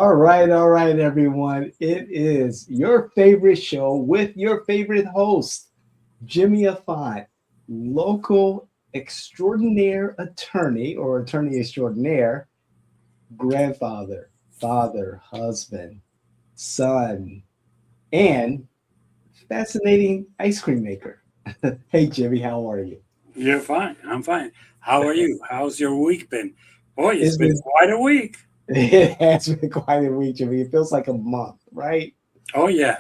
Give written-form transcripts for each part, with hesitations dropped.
All right, everyone. It is your favorite show with your favorite host, Jimmy Auffant, local extraordinaire attorney or attorney extraordinaire, grandfather, father, husband, son, and fascinating ice cream maker. Hey, Jimmy, how are you? You're fine. I'm fine. How are you? How's your week been? Boy, it's It's been been, quite a week. it has been quite a week, Jimmy. It feels like a month, right? Oh, yeah.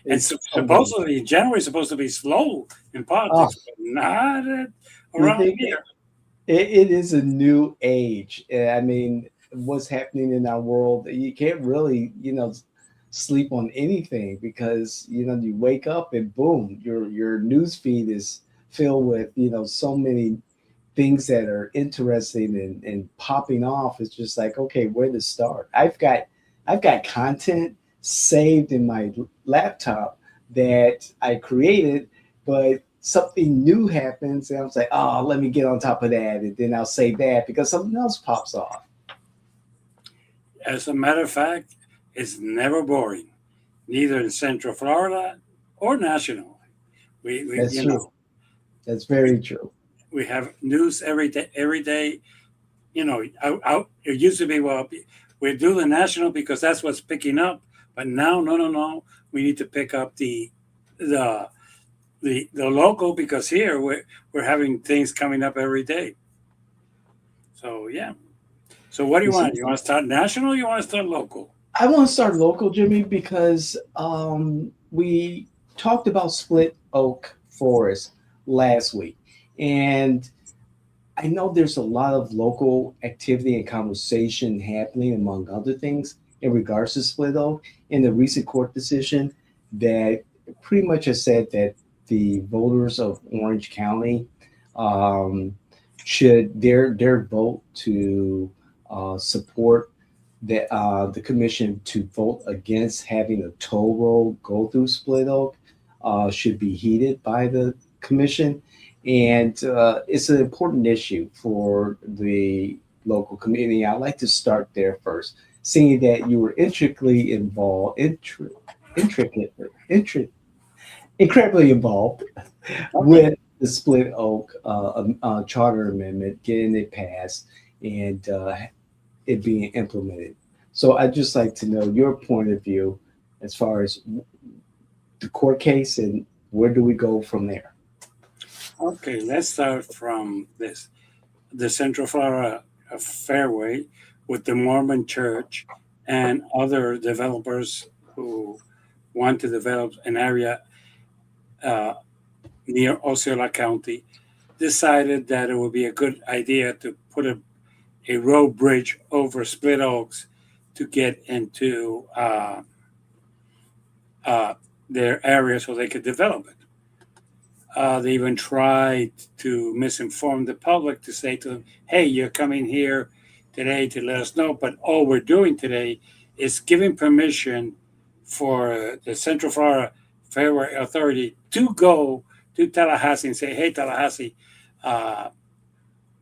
And It's unbelievable. supposedly January is supposed to be slow in Oh, politics, but not you around think here. it is a new age. I mean, what's happening in our world, you can't really, sleep on anything because, you wake up and boom, your news feed is filled with, so many things that are interesting and popping off. It's just like, okay, where to start? I've got content saved in my laptop that I created, but something new happens and I was like, oh, let me get on top of that. And then I'll save that because something else pops off. As a matter of fact, it's never boring, neither in Central Florida or nationally. We That's true. That's very true. we have news every day. Every day, it used to be, well, we do the national because that's what's picking up. But now, no, no, no. We need to pick up the the local because here we're having things coming up every day. So yeah. So what do you You see, want? You want to start national? Or you want to start local? I want to start local, Jimmy, because we talked about split oak forest last week. And I know there's a lot of local activity and conversation happening, among other things, in regards to split oak. In the recent court decision, that pretty much has said that the voters of Orange County um, should their vote to support the commission to vote against having a toll road go through Split Oak should be heeded by the commission, and it's an important issue for the local community. I'd like to start there first, seeing that you were intricately involved, intricately, incredibly involved Okay. with the Split Oak charter amendment, getting it passed and it being implemented. So I'd just like to know your point of view as far as the court case and where do we go from there? Okay. Let's start from this. The Central Florida Fairway with the Mormon Church and other developers who want to develop an area uh, near Osceola County decided that it would be a good idea to put a road bridge over Split Oaks to get into uh, their area so they could develop it. They even tried to misinform the public to say to them, hey, you're coming here today to let us know, but all we're doing today is giving permission for the Central Florida Fairway Authority to go to Tallahassee and say, hey, Tallahassee, uh,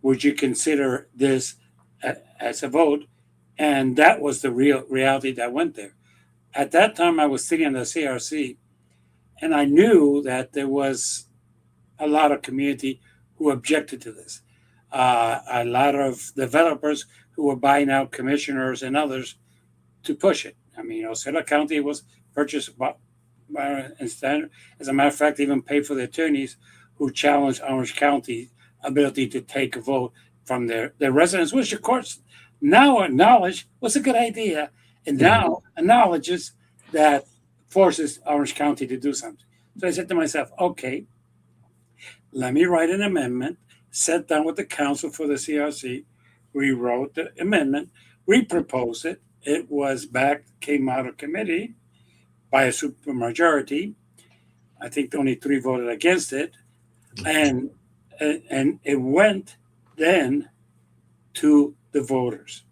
would you consider this as a vote? And that was the real reality that went there. At that time, I was sitting in the CRC, and I knew that there was a lot of community who objected to this. A lot of developers who were buying out commissioners and others to push it. I mean, Osceola County was purchased by and standard. As a matter of fact, even paid for the attorneys who challenged Orange County's ability to take a vote from their residents, which of course now acknowledge was a good idea, and Mhm. now acknowledges that forces Orange County to do something. So I said to myself, okay, let me write an amendment, sat down with the counsel for the CRC, rewrote the amendment, reproposed it. It was back, came out of committee by a supermajority. I think only three voted against it, and and it went then to the voters.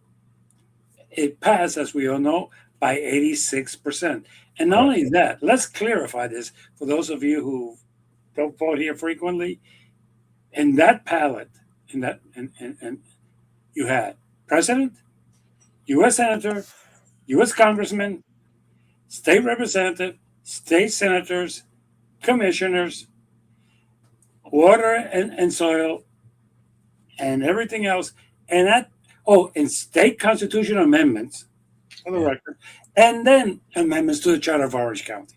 It passed, as we all know, by 86%. And not Correct. only that, let's clarify this for those of you who don't vote here frequently. In that ballot, in that, and you had president, U.S. senator, U.S. congressmen, state representative, state senators, commissioners, water and soil, and everything else. And that, oh, and state constitutional amendments, for the Yeah. record, and then amendments to the Charter of Orange County.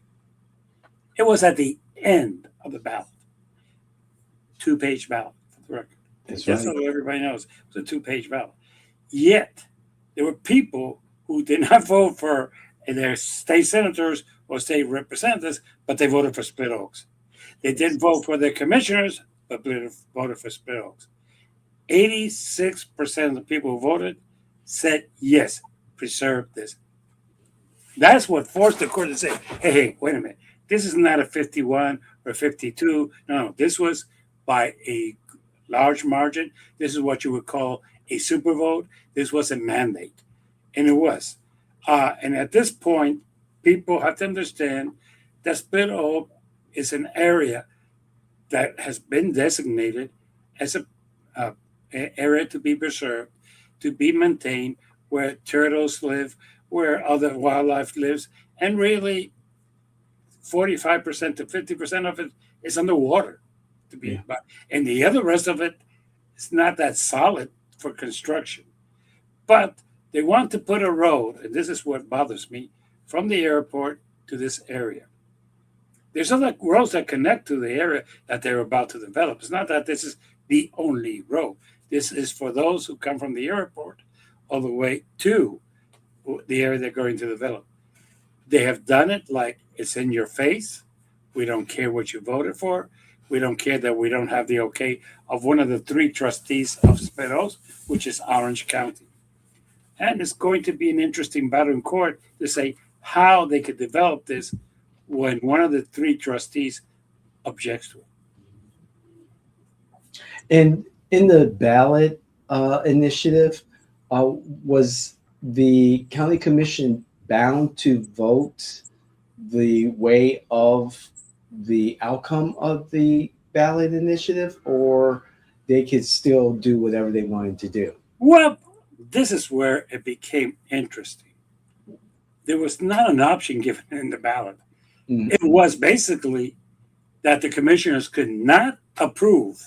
It was at the end of the ballot, 2-page ballot, for the record. That's Just right. so everybody knows, it was a 2-page ballot. Yet, there were people who did not vote for their state senators or state representatives, but they voted for Split Oaks. They didn't vote for their commissioners, but voted for Split Oaks. 86% of the people who voted said, yes, preserve this. That's what forced the court to say, hey, wait a minute. This is not a 51 or 52. No, this was by a large margin. This is what you would call a super vote. This was a mandate. And it was. And at this point, people have to understand that Split Oak is an area that has been designated as an area to be preserved, to be maintained, where turtles live, where other wildlife lives, and really 45% to 50% of it is underwater. And the other rest of it is not that solid for construction. But they want to put a road, and this is what bothers me, from the airport to this area. There's other roads that connect to the area that they're about to develop. It's not that this is the only road. This is for those who come from the airport all the way to the area they're going to develop. They have done it like it's in your face. We don't care what you voted for. We don't care that we don't have the okay of one of the 3 trustees of Split Oaks, which is Orange County. And it's going to be an interesting battle in court to say how they could develop this when one of the 3 trustees objects to it. And in the ballot initiative, was the county commission bound to vote the way of the outcome of the ballot initiative, or they could still do whatever they wanted to do? Well, this is where it became interesting. There was not an option given in the ballot. Mm-hmm. It was basically that the commissioners could not approve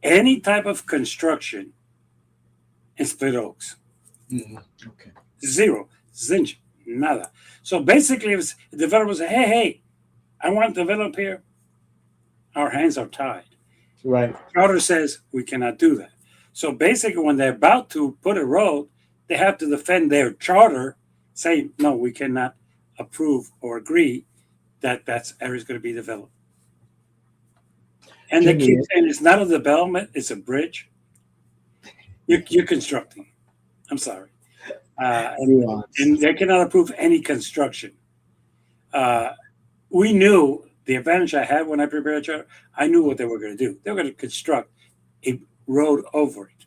any type of construction in Split Oaks. Mm-hmm. Okay. Zero. Zinch. Nada. So basically, if the developer said, hey, I want to develop here, our hands are tied. Right. Charter says we cannot do that. So basically, when they're about to put a road, they have to defend their charter, saying, no, we cannot approve or agree that that area is going to be developed. And they keep saying it's not a development, it's a bridge. You're constructing. I'm sorry. And they cannot approve any construction. We knew the advantage I had when I prepared a charter. I knew what they were going to do. They were going to construct a road over it.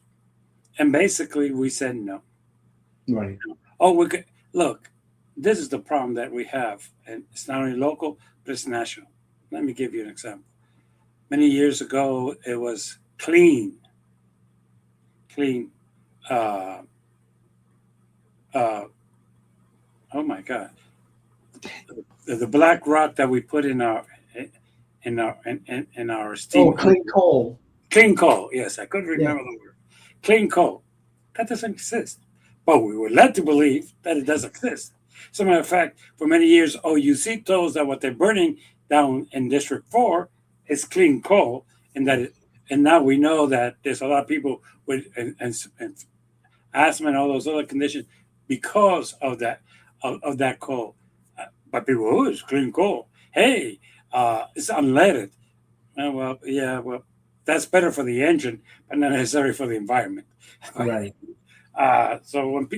And basically, we said no. Right. Oh, we could look. This is the problem that we have, and it's not only local, but it's national. Let me give you an example. Many years ago, it was clean. Oh my God, the black rock that we put in our steam. Oh, clean coal. Clean coal. Yes, I couldn't remember the word. Clean coal. That doesn't exist. But we were led to believe that it does exist. As a matter of fact, for many years, OUC told us that what they're burning down in District 4 is clean coal, and now we know that there's a lot of people with and asthma and all those other conditions because of that coal. But people, oh, it's clean coal. Hey, it's unleaded. Well, that's better for the engine, but not necessarily for the environment. Right. So when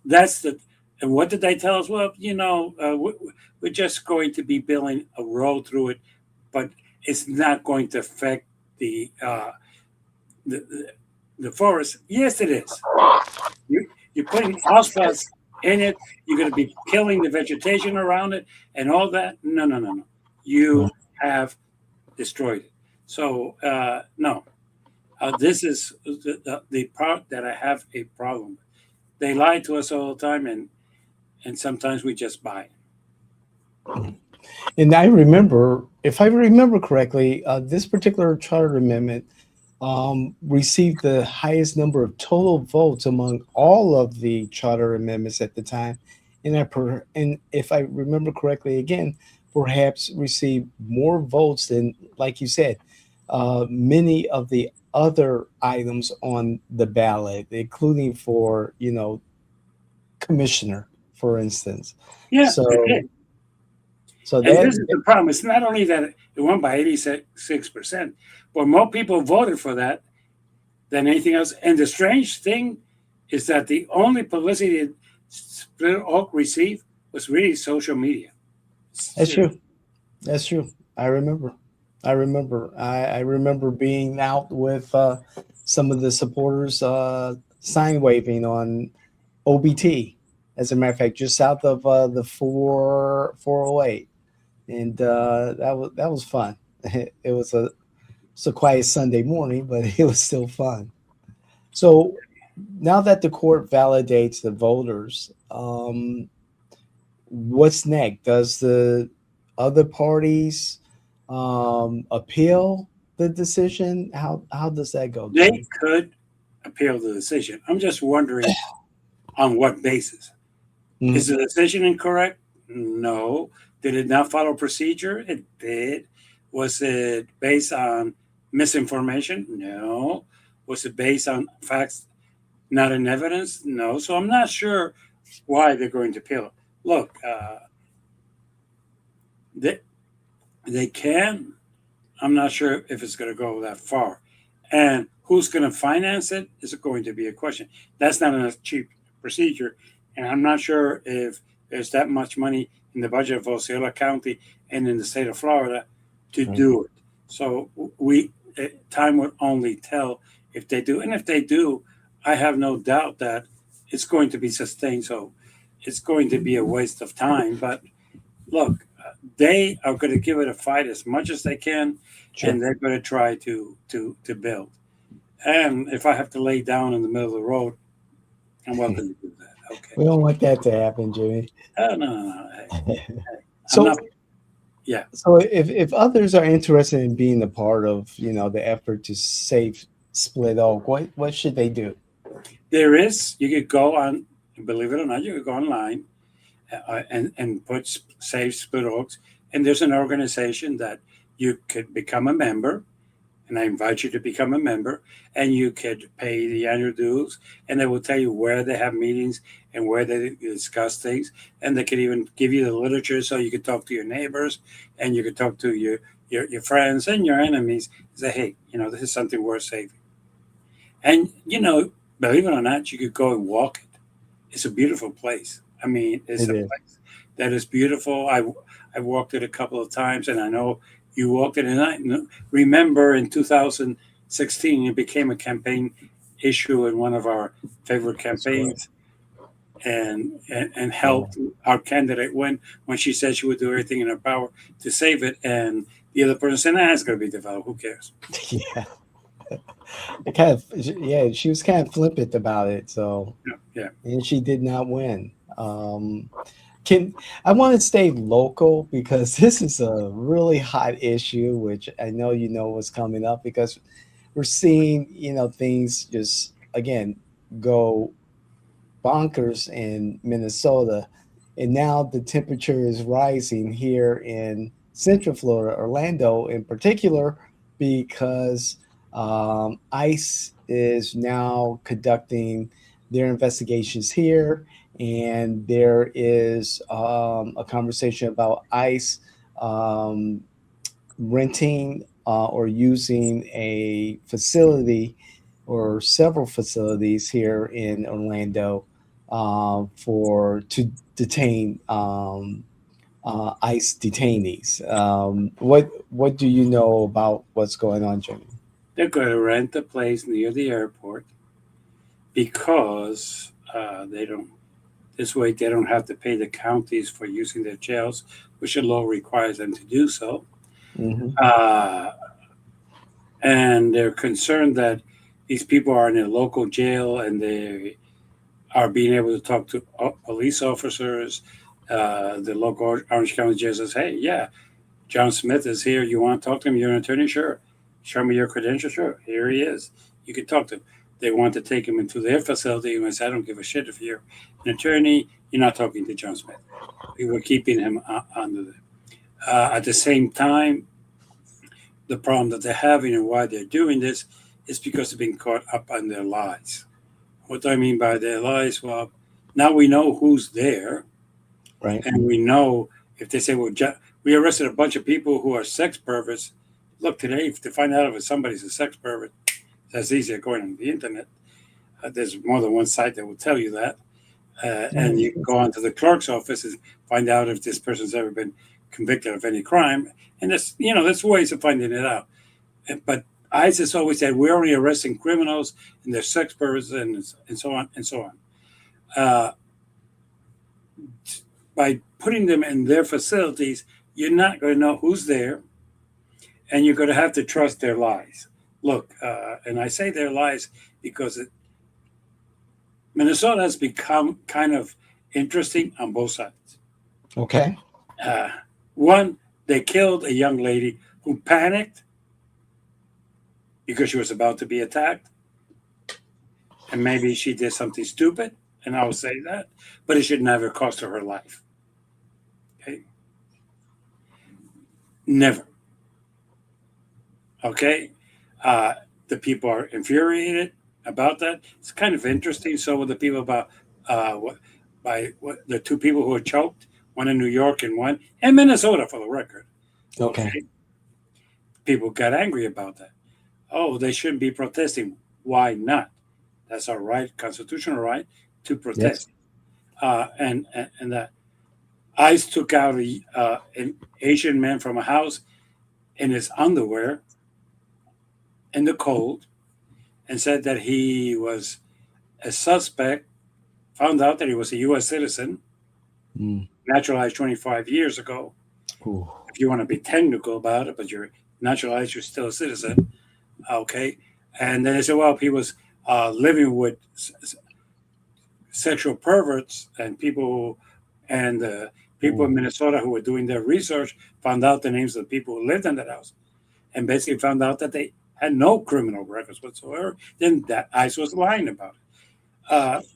that's the, and what did they tell us? Well, we're just going to be building a road through it, but it's not going to affect the forest. Yes, it is. You're putting Auffant in it. You're going to be killing the vegetation around it and all that. No. You have destroyed it. So no. This is the part that I have a problem with. They lie to us all the time, and and sometimes we just buy. And I remember, if I remember correctly, this particular charter amendment received the highest number of total votes among all of the charter amendments at the time. And if I remember correctly, again, perhaps received more votes than, like you said, many of the other items on the ballot, including for, commissioner, for instance. Yeah, it So, did. so And that, this is the problem. It's not only that it won by 86%, but more people voted for that than anything else. And the strange thing is that the only publicity that Split Oak received was really social media. that's Seriously. true. That's true. I remember. I remember being out with some of the supporters sign waving on OBT. As a matter of fact, just south of the 408, and that was fun. It's a quiet Sunday morning, but it was still fun. So now that the court validates the voters, what's next? Does the other parties appeal the decision? How does that go, They Jimmy? could appeal the decision. I'm just wondering on what basis. Is Mhm. the decision incorrect? No. Did it not follow procedure? It did. Was it based on misinformation? No. Was it based on facts, not in evidence? No. So I'm not sure why they're going to appeal. Look, they, they can. I'm not sure if it's going to go that far. And who's going to finance it is going to be a question. That's not a cheap procedure. And I'm not sure if there's that much money in the budget of Osceola County and in the state of Florida to Right. do it. So time would only tell if they do. And if they do, I have no doubt that it's going to be sustained. So it's going to be a waste of time. But look, they are going to give it a fight as much as they can, Sure. and they're going to try to build. And if I have to lay down in the middle of the road, I'm welcome to do that. Okay. We don't want that to happen, Jimmy. Oh no, no, no. Hey, I'm So not. Yeah, so if others are interested in being a part of, the effort to save Split Oak, what should they do? there is. You could go on. Believe it or not, you could go online and put save Split Oaks, and there's an organization that you could become a member, and I invite you to become a member, and you could pay the annual dues, and they will tell you where they have meetings and where they discuss things, and they could even give you the literature so you could talk to your neighbors and you could talk to your friends and your enemies. Say, hey, this is something worth saving, and believe it or not, you could go and walk it. It's a beautiful place. I mean, it's It a is. place that is beautiful. I walked it a couple of times, and I know you walked it. And I remember in 2016, it became a campaign issue in one of our favorite That's correct. campaigns, and Yeah. helped our candidate win when she said she would do everything in her power to save it. And the other person said, "Nah, it's going to be developed. Who cares?" Yeah. Yeah, she was kind of flippant about it. So, Yeah, yeah. and she did not win. Um, can I want to stay local because this is a really hot issue, which I know what's coming up because we're seeing things just again go bonkers in Minnesota, and now the temperature is rising here in Central Florida, Orlando in particular, because ICE is now conducting their investigations here, and there is a conversation about ICE um, renting or using a facility or several facilities here in Orlando for to detain ICE detainees. What do you know about what's going on, Jimmy? They're going to rent a place near the airport because they don't. This way, they don't have to pay the counties for using their jails, which the law requires them to do so. Hmm. Uh, and they're concerned that these people are in a local jail and they are being able to talk to police officers. The local Orange County judge says, "Hey, yeah, John Smith is here. You want to talk to him? You're an attorney? Sure. Show me your credentials? Sure. Here he is. You can talk to him." They want to take him into their facility. And I said, "I don't give a shit if you're an attorney. You're not talking to John Smith." We were keeping him under there. At the same time, the problem that they're having and why they're doing this is because they've been caught up on their lies. What do I mean by their lies? Well, now we know who's there. Right. And we know if they say, well, we arrested a bunch of people who are sex perverts. Look, today, to find out if somebody's a sex pervert, that's easy according on the internet. There's more than one site that will tell you that. And you can go onto the clerk's office and find out if this person's ever been convicted of any crime. And there's ways of finding it out. But ISIS always said, we're only arresting criminals and their sex perverts and so on and so on. By putting them in their facilities, you're not going to know who's there, and you're going to have to trust their lies. Look, and I say their lies because Minnesota has become kind of interesting on both sides. Okay. One, they killed a young lady who panicked because she was about to be attacked, and maybe she did something stupid, and I will say that, but it should never cost her life. Okay? Never. Okay? The people are infuriated about that. It's kind of interesting. So were the people about the two people who were choked, one in New York and one in Minnesota, for the record. Okay. People got angry about that. Oh, they shouldn't be protesting. Why not? That's our right, constitutional right, to protest. Yes. And that ICE took out an Asian man from a house in his underwear in the cold and said that he was a suspect, found out that he was a U.S. citizen, naturalized 25 years ago. Ooh. If you want to be technical about it, but you're naturalized, you're still a citizen. Okay. And then they said, well, he was living with sexual perverts and people, and people in Minnesota who were doing their research found out the names of the people who lived in that house and basically found out that they had no criminal records whatsoever. Then that ICE was lying about it.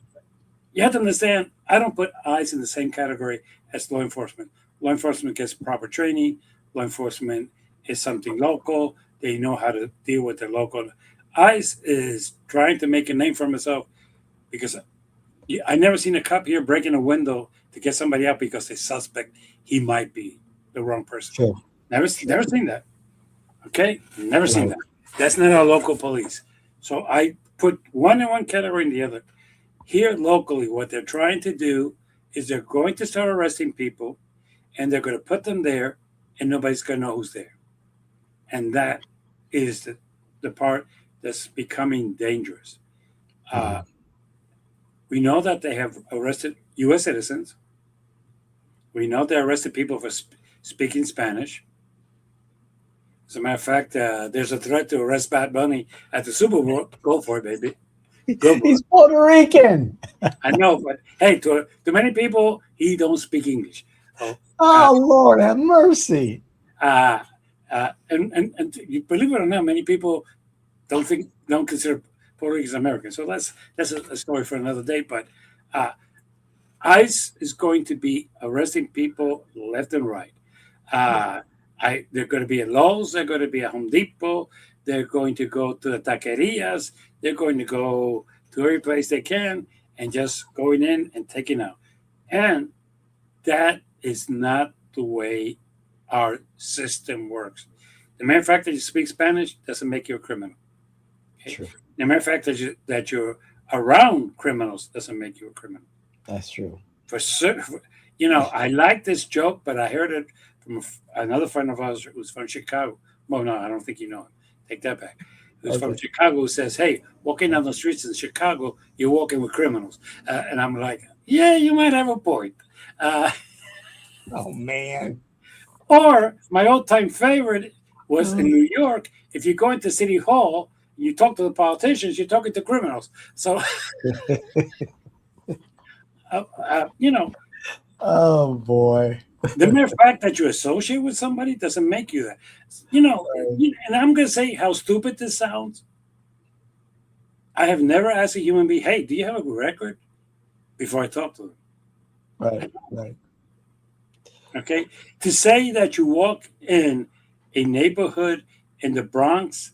You have to understand, I don't put ICE in the same category as law enforcement. Law enforcement gets proper training. Law enforcement is something local. They know how to deal with their local. ICE is trying to make a name for himself because I never seen a cop here breaking a window to get somebody out because they suspect he might be the wrong person. Sure. Never seen that. Okay? Never seen that. That's not our local police. So I put one in one category and the other. Here locally, what they're trying to do is they're going to start arresting people and they're going to put them there and nobody's going to know who's there. And that is the part that's becoming dangerous. We know that they have arrested U.S. citizens. We know they arrested people for speaking Spanish. As a matter of fact, there's a threat to arrest Bad Bunny at the Super Bowl. Go for it, baby. He's Puerto Rican. I know, but hey, to many people, he don't speak English. Oh, Lord, have mercy. And you believe it or not, many people don't consider Puerto Ricans Americans. So that's a story for another day. But ICE is going to be arresting people left and right. They're going to be at Lowe's. They're going to be at Home Depot. They're going to go to the taquerias. They're going to go to every place they can and just going in and taking out. And that is not the way our system works. The mere fact that you speak Spanish doesn't make you a criminal. Okay? True. The mere fact that you're around criminals doesn't make you a criminal. That's true. For certain, I like this joke, but I heard it from another friend of ours who's from Chicago. Well, no, I don't think you know him. Take that back. Who's from Chicago who says, hey, walking down the streets in Chicago, you're walking with criminals. And I'm like, yeah, you might have a point. Oh, man. Or my old-time favorite was in New York. If you go into City Hall, you talk to the politicians, you're talking to criminals. So You know, Oh boy. the mere fact that you associate with somebody doesn't make you that. You know, and I'm going to say how stupid this sounds. I have never asked a human being, "Hey, do you have a record?" before I talk to them. Right. Right. Okay, to say that you walk in a neighborhood in the Bronx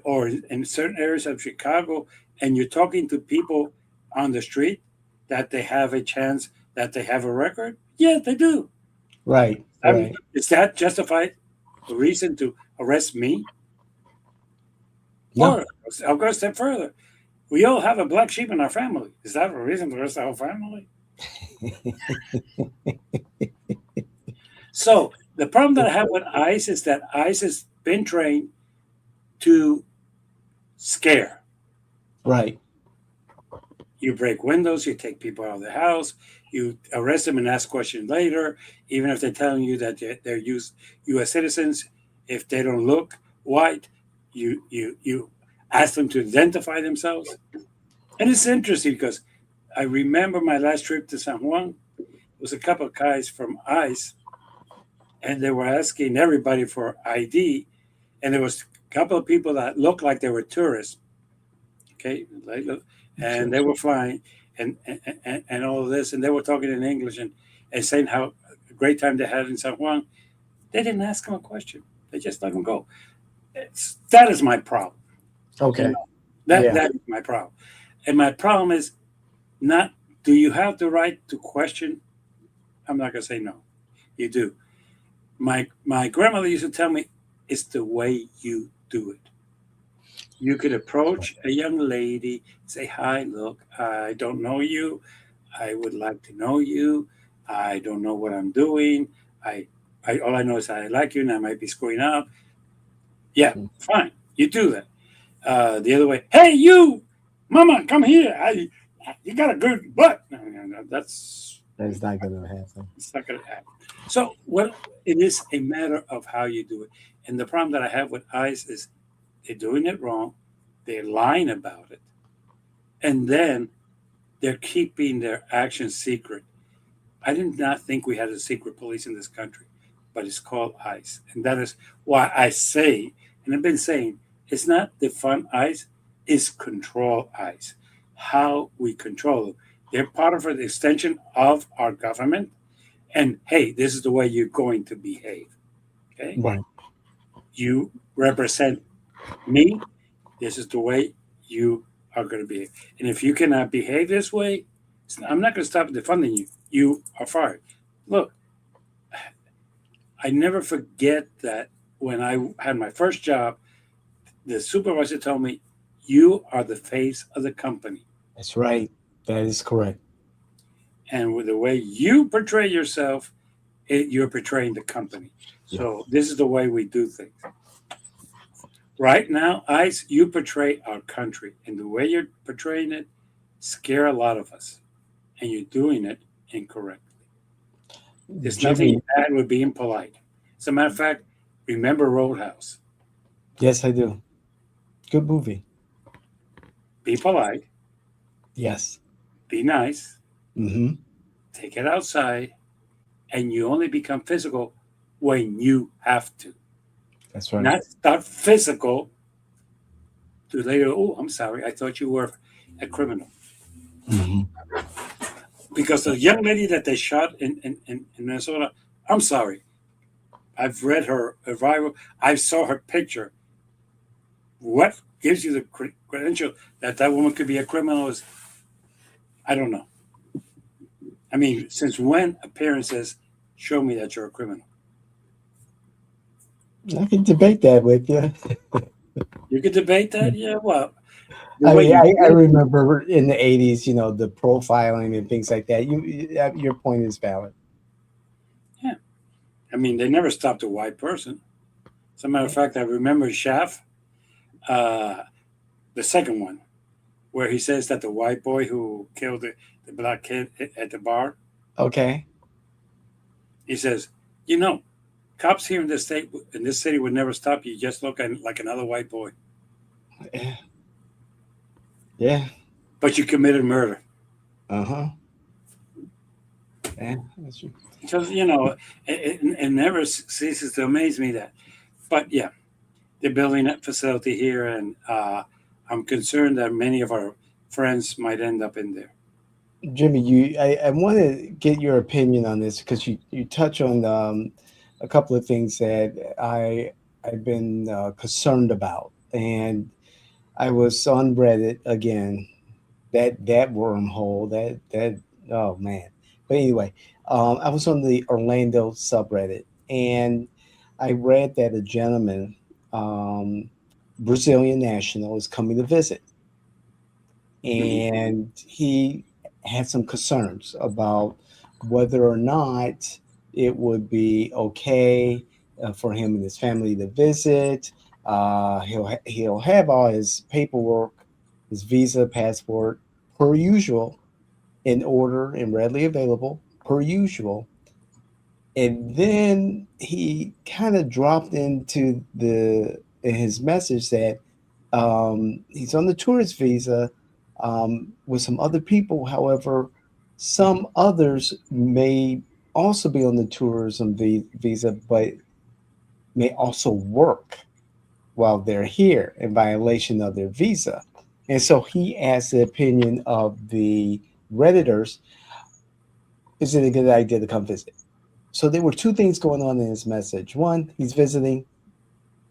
or in certain areas of Chicago, and you're talking to people on the street that they have a chance that they have a record. Yeah, they do. Right. I mean, Right. is that justified a reason to arrest me? No. Or I'll go a step further. We all have a black sheep in our family. Is that a reason to arrest the whole family? So the problem that I have with ICE is that ICE has been trained to scare. Right. You break windows, you take people out of the house, you arrest them and ask questions later, even if they're telling you that they're U.S. citizens. If they don't look white, you ask them to identify themselves. And it's interesting because I remember my last trip to San Juan. It was a couple of guys from ICE, and they were asking everybody for ID, and there was a couple of people that looked like they were tourists. Okay, and they were flying and all of this, and they were talking in English and saying how a great time they had in San Juan. They didn't ask them a question; they just let them go. That is my problem. Okay. You know, that Yeah. that is my problem, and my problem is not. Do you have the right to question? I'm not going to say no. You do. My grandmother used to tell me, it's the way you do it. You could approach a young lady, say, "Hi, look, I don't know you. I would like to know you. I don't know what I'm doing. I, all I know is I like you and I might be screwing up." Yeah, fine. You do that. The other way, "Hey, you, mama, come here. You got a good butt." No, That's not gonna happen. it's not going to happen. So, what it is a matter of how you do it. And the problem that I have with ICE is they're doing it wrong, they're lying about it, and then they're keeping their actions secret. I did not think we had a secret police in this country, but it's called ICE. And that is why I say, and I've been saying, it's not defund ICE, it's control ICE. How we control them. They're part of an extension of our government. And hey, this is the way you're going to behave. Okay? Right. You represent me. This is the way you are going to behave. And if you cannot behave this way, I'm not going to stop defunding you. You are fired. Look, I never forget that when I had my first job, the supervisor told me, "You are the face of the company. That's right. That is correct. And with the way you portray yourself, you're portraying the company." So this is the way we do things. Right now, ICE, you portray our country. And the way you're portraying it scare a lot of us. And you're doing it incorrectly. There's Jimmy. nothing bad with being polite. As a matter of fact, remember Roadhouse. Yes, I do. Good movie. Be polite, Yes. be nice, Mm-hmm. take it outside, and you only become physical when you have to. That's right. Not start physical to later, "Oh, I'm sorry, I thought you were a criminal." Mm-hmm. Because the young lady that they shot in Minnesota, I'm sorry. I've read her arrival. I saw her picture. What gives you the credential that that woman could be a criminal is, I don't know. I mean, since when appearances show me that you're a criminal? I can debate that with you. You could debate that? Yeah, well. I mean, I remember in the 80s, the profiling and things like that. Your point is valid. Yeah. I mean, they never stopped a white person. As a matter of fact, I remember Schaff, the second one, where he says that the white boy who killed the black kid at the bar, Okay. he says, cops here in this state, in this city, would never stop you. Just look like another white boy. Yeah. But you committed murder. Uh-huh. Yeah, that's true. Because it never ceases to amaze me that. But yeah, they're building that facility here, and I'm concerned that many of our friends might end up in there. Jimmy, I want to get your opinion on this because you touch on a couple of things that I've been concerned about, and I was on Reddit again. That wormhole, that oh man. But anyway, I was on the Orlando subreddit, and I read that a gentleman, um, Brazilian national, is coming to visit, Mhm. and he had some concerns about whether or not it would be okay for him and his family to visit. He'll have all his paperwork, his visa, passport, per usual, in order and readily available, per usual. And then he kind of dropped into the in his message that he's on the tourist visa with some other people. However, some others may also be on the tourism visa, but may also work while they're here in violation of their visa. And so he asked the opinion of the Redditors, is it a good idea to come visit? So there were two things going on in his message. One, he's visiting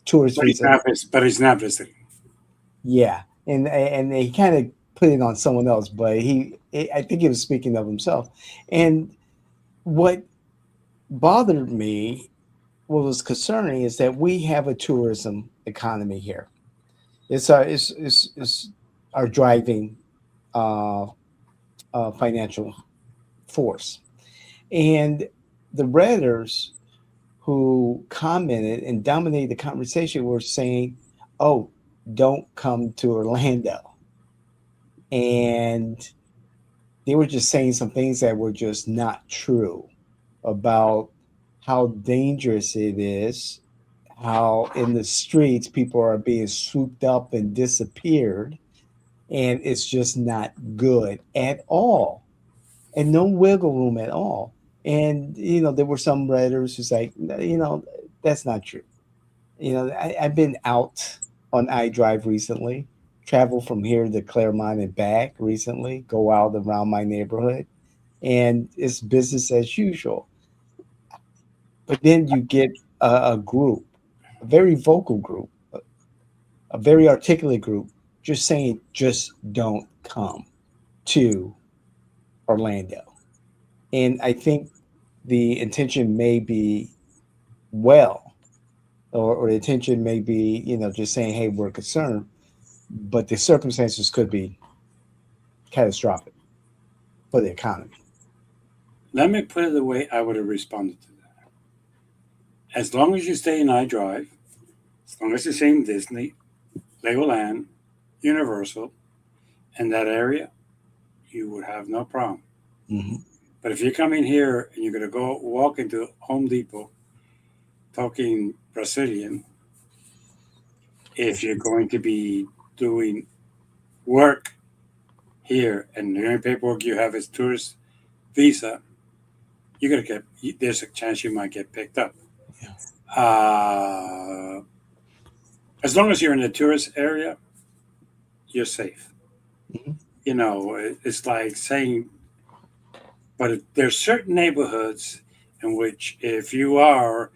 tourist visa. But he's not visiting. Yeah, and he kind of put it on someone else, but I think he was speaking of himself. And what bothered me, what was concerning, is that we have a tourism economy here. It's our driving uh, financial force, and the Redditors who commented and dominated the conversation were saying, "Oh, don't come to Orlando," and they were just saying some things that were just not true about how dangerous it is, how in the streets people are being swooped up and disappeared, and it's just not good at all, and no wiggle room at all. And there were some writers who's like, that's not true. I've been out on iDrive recently, travel from here to Claremont and back recently, go out around my neighborhood, and it's business as usual. But then you get a group, a very vocal group, a very articulate group, just saying, just don't come to Orlando. And I think the intention may be well, or the intention may be, just saying, hey, we're concerned, but the circumstances could be catastrophic for the economy. Let me put it the way I would have responded to that. As long as you stay in iDrive, as long as you stay in Disney, Legoland, Universal, in that area, you would have no problem. Mm-hmm. But if you come in here and you're going to go walk into Home Depot talking Brazilian, if you're going to be doing work here and the only paperwork you have is tourist visa, you're going to there's a chance you might get picked up. Yeah. As long as you're in the tourist area, you're safe. Mm-hmm. It's like saying, but there's certain neighborhoods in which if you are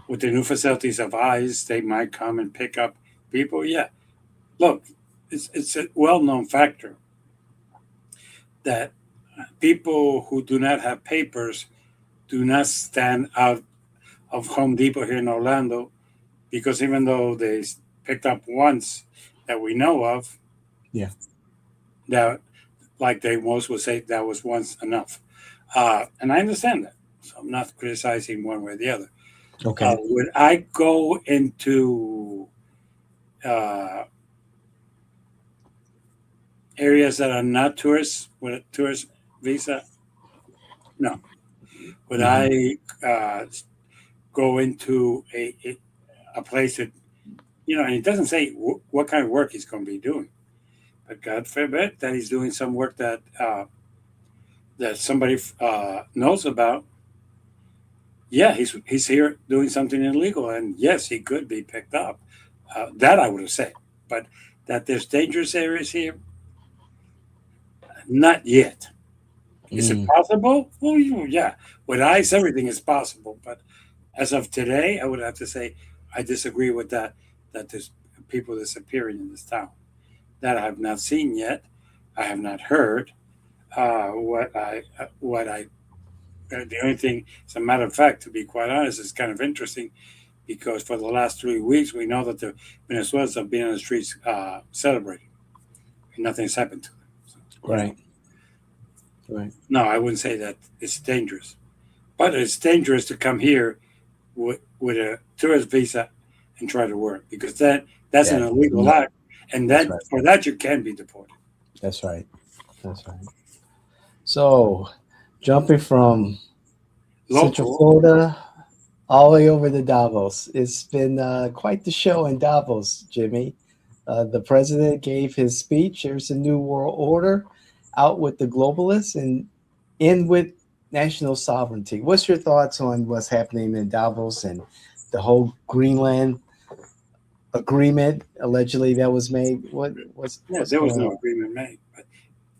with the new facilities of ICE, they might come and pick up people. Yeah, look, it's a well-known factor that people who do not have papers do not stand out of Home Depot here in Orlando, because even though they picked up once that we know of, Yeah, that like they most would say that was once enough, and I understand that, so I'm not criticizing one way or the other. okay. Would I go into uh, areas that are not tourists with a tourist visa? No. Would Mm-hmm. I go into a place that, and it doesn't say what kind of work he's going to be doing, but God forbid that he's doing some work that that somebody knows about, yeah, he's here doing something illegal, and yes, he could be picked up. That I would have said, but that there's dangerous areas here, not yet. Is it Mm, possible? Well, yeah, with ice, everything is possible. But as of today, I would have to say I disagree with that. That there's people disappearing in this town that I have not seen yet. I have not heard. What I the only thing, as a matter of fact, to be quite honest, is kind of interesting because for the last 3 weeks we know that the Venezuelans have been on the streets celebrating, and nothing's happened to them. So, right. Right. no, I wouldn't say that it's dangerous, but it's dangerous to come here with a tourist visa and try to work because that's Yeah. an illegal No, act, and that's that right. for that you can be deported. That's right. That's right. So, jumping from Central Local, Florida all the way over to Davos. It's been quite the show in Davos, Jimmy. The president gave his speech. There's a new world order, out with the globalists and in with national sovereignty. What's your thoughts on what's happening in Davos and the whole Greenland agreement allegedly that was made? yeah, What's there was going no on? agreement made,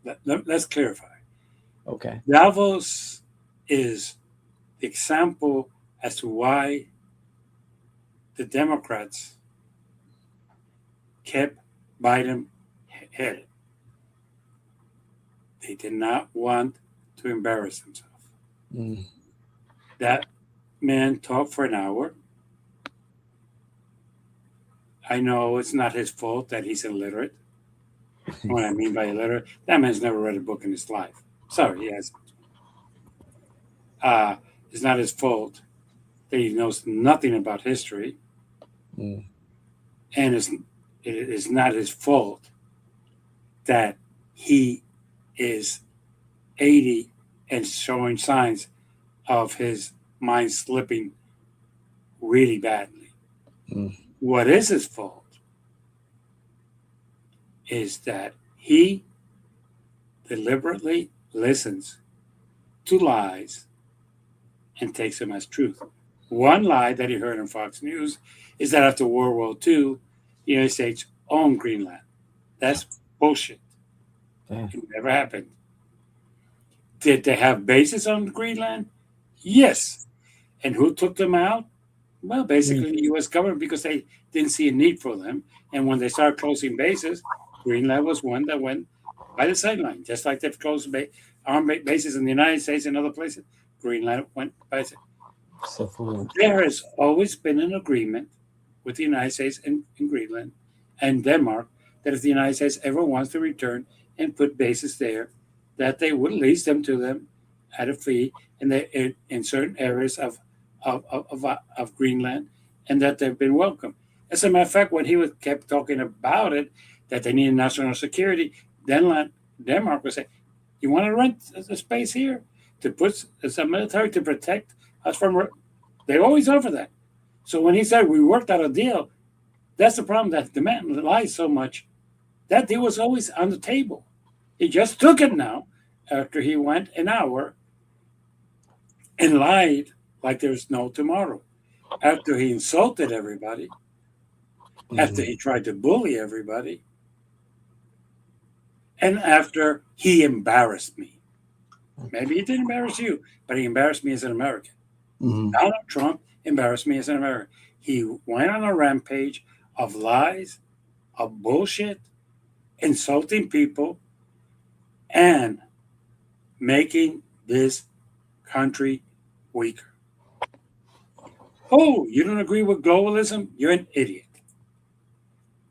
but let's clarify. Okay. Davos is the example as to why the Democrats kept Biden headed. They did not want to embarrass themselves. Mm. That man talked for an hour. I know it's not his fault that he's illiterate. What I mean by illiterate, that man's never read a book in his life. Sorry, he has. It's not his fault that he knows nothing about history, Mm. and it is not his fault that he is 80 and showing signs of his mind slipping really badly. Mm. What is his fault is that he deliberately listens to lies and takes them as truth. One lie that he heard on Fox News is that after World War II, the United States owned Greenland. That's bullshit. Yeah. It never happened. Did they have bases on Greenland? Yes. And who took them out? Well, basically the U.S. government because they didn't see a need for them. And when they started closing bases, Greenland was one that went by the sideline, just like they've closed armed bases in the United States and other places. Greenland went by the So fluent. There has always been an agreement with the United States and Greenland and Denmark that if the United States ever wants to return and put bases there, that they would lease them to them at a fee in certain areas of Greenland, and that they've been welcome. As a matter of fact, when he kept talking about it, that they needed national security, Denmark would say, "You want to rent a space here to put some military to protect us from?" They always offer that. So when he said we worked out a deal, that's the problem. That the man lies so much. That deal was always on the table. He just took it now after he went an hour and lied like there's no tomorrow. After he insulted everybody, after Mhm. he tried to bully everybody, and after he embarrassed me. Maybe he didn't embarrass you, but he embarrassed me as an American. Mhm. Donald Trump embarrassed me as an American. He went on a rampage of lies, of bullshit, insulting people, and making this country weaker. Oh, you don't agree with globalism? You're an idiot.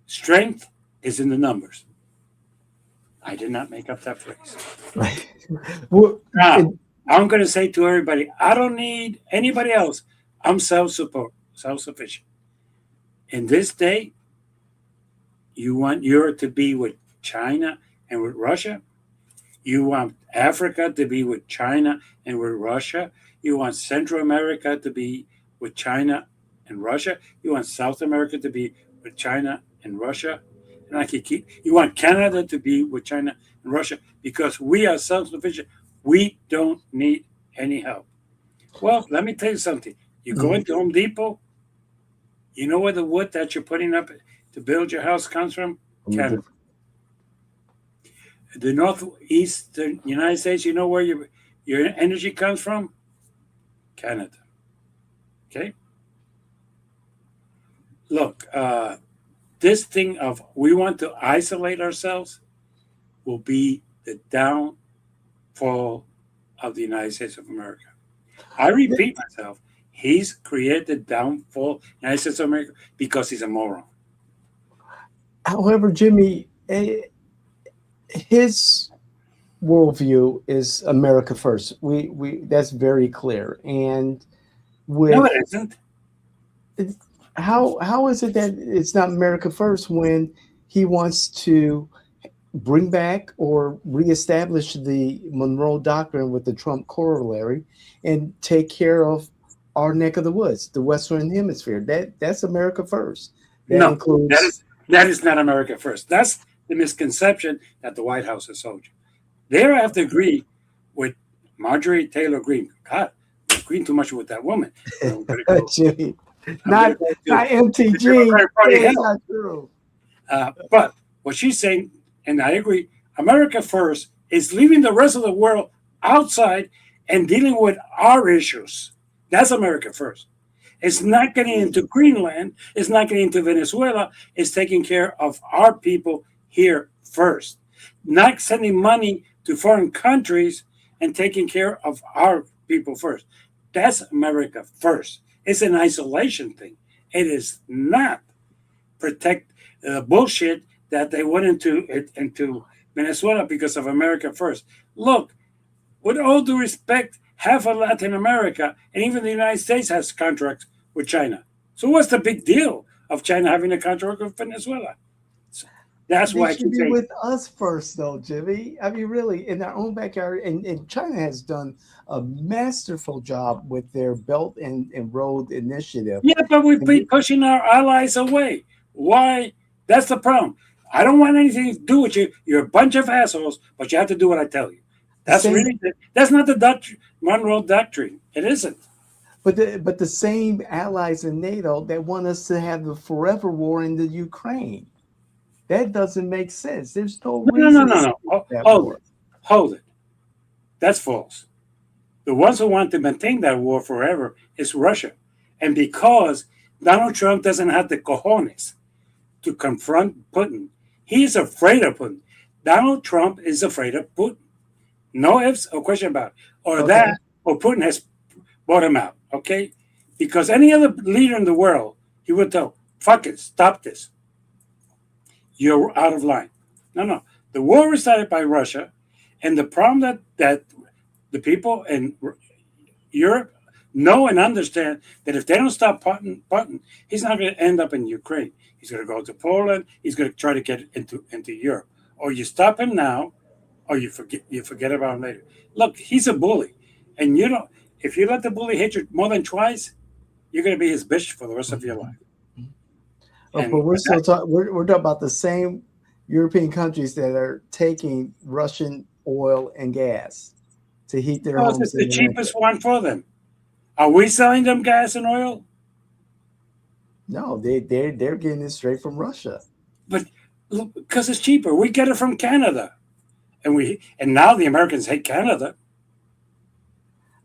Strength is in the numbers. I did not make up that phrase. Right. Well, Now, it- I'm going to say to everybody, I don't need anybody else. I'm self-sufficient. In this day, you want Europe to be with China and with Russia. You want Africa to be with China and with Russia. You want Central America to be with China and Russia. You want South America to be with China and Russia. And I can keep. You want Canada to be with China and Russia because we are self-sufficient. We don't need any help. Well, let me tell you something. You go into Home Depot, you know where the wood that you're putting up to build your house comes from? Canada. The northeastern United States, you know where your energy comes from? Canada. Okay? Look, this thing of we want to isolate ourselves will be the downfall of the United States of America. I repeat myself. He's created the downfall of the United States of America because he's a moron. However, Jimmy, his worldview is America first. We that's very clear. And with No, it isn't. how is it that it's not America first when he wants to bring back or reestablish the Monroe Doctrine with the Trump corollary and take care of our neck of the woods, the Western Hemisphere? That's America first. That includes that is not America first. That's the misconception that the White House has sold you. There I have to agree with Marjorie Taylor Greene. God, you're agreeing too much with that woman. Jimmy, not MTG. That's not true. But what she's saying, and I agree, America first is leaving the rest of the world outside and dealing with our issues. That's America first. It's not getting into Greenland. It's not getting into Venezuela. It's taking care of our people here first. Not sending money to foreign countries and taking care of our people first. That's America first. It's an isolation thing. It is not protect bullshit that they went into Venezuela because of America first. Look, with all due respect, half of Latin America and even the United States has contracts with China. So what's the big deal of China having a contract with Venezuela? So that's why I should can be say with us first, though, Jimmy. I mean, really, in our own backyard, and China has done a masterful job with their Belt and Road Initiative. yeah, but we've been pushing our allies away. Why? That's the problem. I don't want anything to do with you. You're a bunch of assholes, but you have to do what I tell you. That's that's not the Monroe Doctrine. It isn't. But the same allies in NATO that want us to have the forever war in the Ukraine. That doesn't make sense. There's no reason. No. Hold it. That's false. The ones who want to maintain that war forever is Russia. And because Donald Trump doesn't have the cojones to confront Putin, he's afraid of Putin. Donald Trump is afraid of Putin. No ifs or question about it. Or that, or Putin has bought him out. Okay? Because any other leader in the world, he would tell, fuck it, stop this. You're out of line. No. The war was started by Russia, and the problem that the people in Europe know and understand that if they don't stop Putin, he's not going to end up in Ukraine. He's going to go to Poland. He's going to try to get into Europe. Or you stop him now, or you forget about him later. Look, he's a bully, and you don't. If you let the bully hit you more than twice, you're going to be his bitch for the rest of your life. But we're still talking. We're talking about the same European countries that are taking Russian oil and gas to heat their homes. It's the cheapest one for them. Are we selling them gas and oil? No, they're getting it straight from Russia. But look, because it's cheaper, we get it from Canada, and now the Americans hate Canada.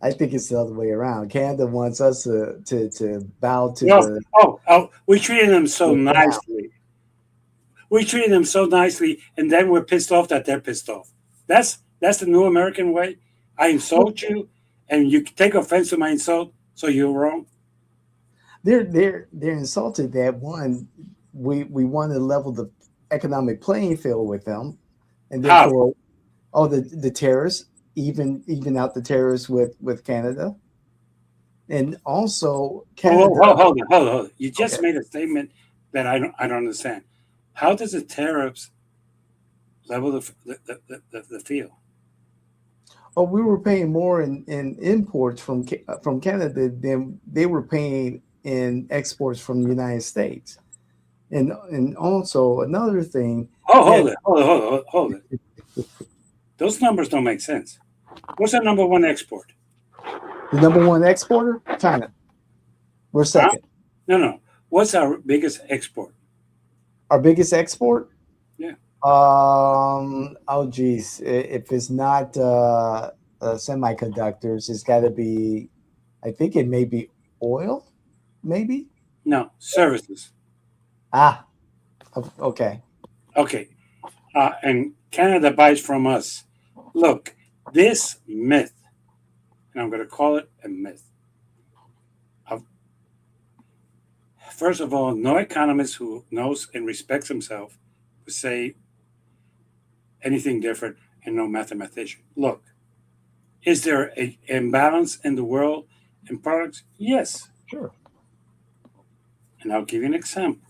I think it's the other way around. Canada wants us to bow to we treated them so nicely. We treated them so nicely, and then we're pissed off that they're pissed off. That's the new American way. I insult you, and you take offense to my insult, so you're wrong. They're insulted that one. We want to level the economic playing field with them, and therefore, the tariffs. Even out the tariffs with Canada, and also Canada. Hold on. You just made a statement that I don't understand. How does the tariffs level the field? Oh, we were paying more in imports from Canada than they were paying in exports from the United States, and also another thing. Hold it. Those numbers don't make sense. What's our number one export? The number one exporter, China. We're second. No. What's our biggest export? Our biggest export? Yeah. Oh geez. If it's not semiconductors, it's got to be. I think it may be oil. Maybe. No, services. Ah. Okay. Okay. And Canada buys from us. Look, this myth, and I'm going to call it a myth. First of all, no economist who knows and respects himself would say anything different, and no mathematician. Look, is there an imbalance in the world in products? Yes. Sure. And I'll give you an example.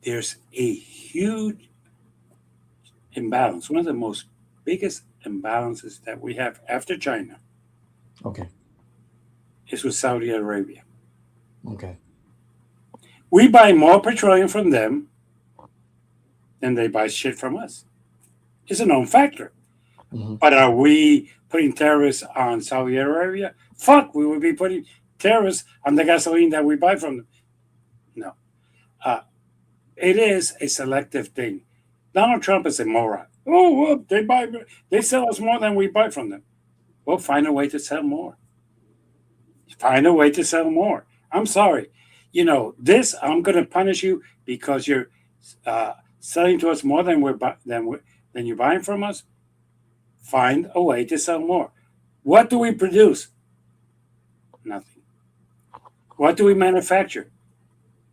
There's a huge imbalance, one of the most biggest imbalances that we have after China Okay. is with Saudi Arabia. Okay. We buy more petroleum from them than they buy shit from us. It's a known factor. Mm-hmm. But are we putting tariffs on Saudi Arabia? Fuck, we would be putting tariffs on the gasoline that we buy from them. No. It is a selective thing. Donald Trump is a moron. Oh, well, they sell us more than we buy from them. Well, find a way to sell more. Find a way to sell more. I'm sorry. You know, this, I'm going to punish you because you're selling to us more than than you're buying from us. Find a way to sell more. What do we produce? Nothing. What do we manufacture?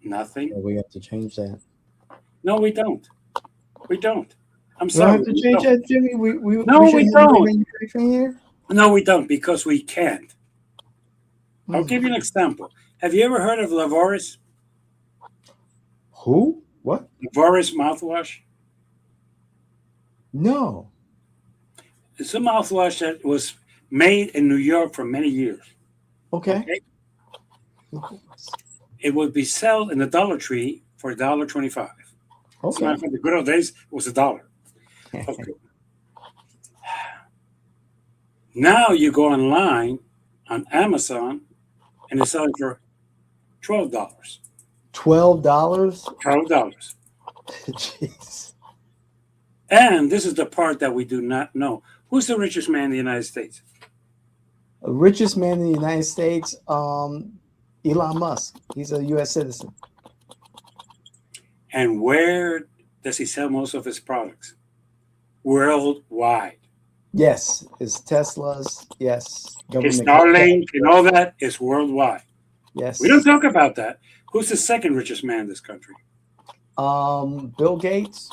Nothing. Yeah, we have to change that. No, we don't. We don't. I'm We don't sorry. have to change that, Jimmy. No, we should have don't. manufacturing here. No, we don't, because we can't. I'll Mm. give you an example. Have you ever heard of Lavoris? Who? What? Lavoris mouthwash? No. It's a mouthwash that was made in New York for many years. Okay. It would be sold in the Dollar Tree for $1.25. Okay. So in the good old days, it was $1. Okay. Now you go online on Amazon and it's selling for $12. $12. $12. Jeez. And this is the part that we do not know. Who's the richest man in the United States? The richest man in the United States, Elon Musk. He's a U.S. citizen. And where does he sell most of his products? Worldwide. Yes, it's Tesla's. Yes, His Starlink and all that is worldwide. Yes. We don't talk about that. Who's the second richest man in this country? Bill Gates.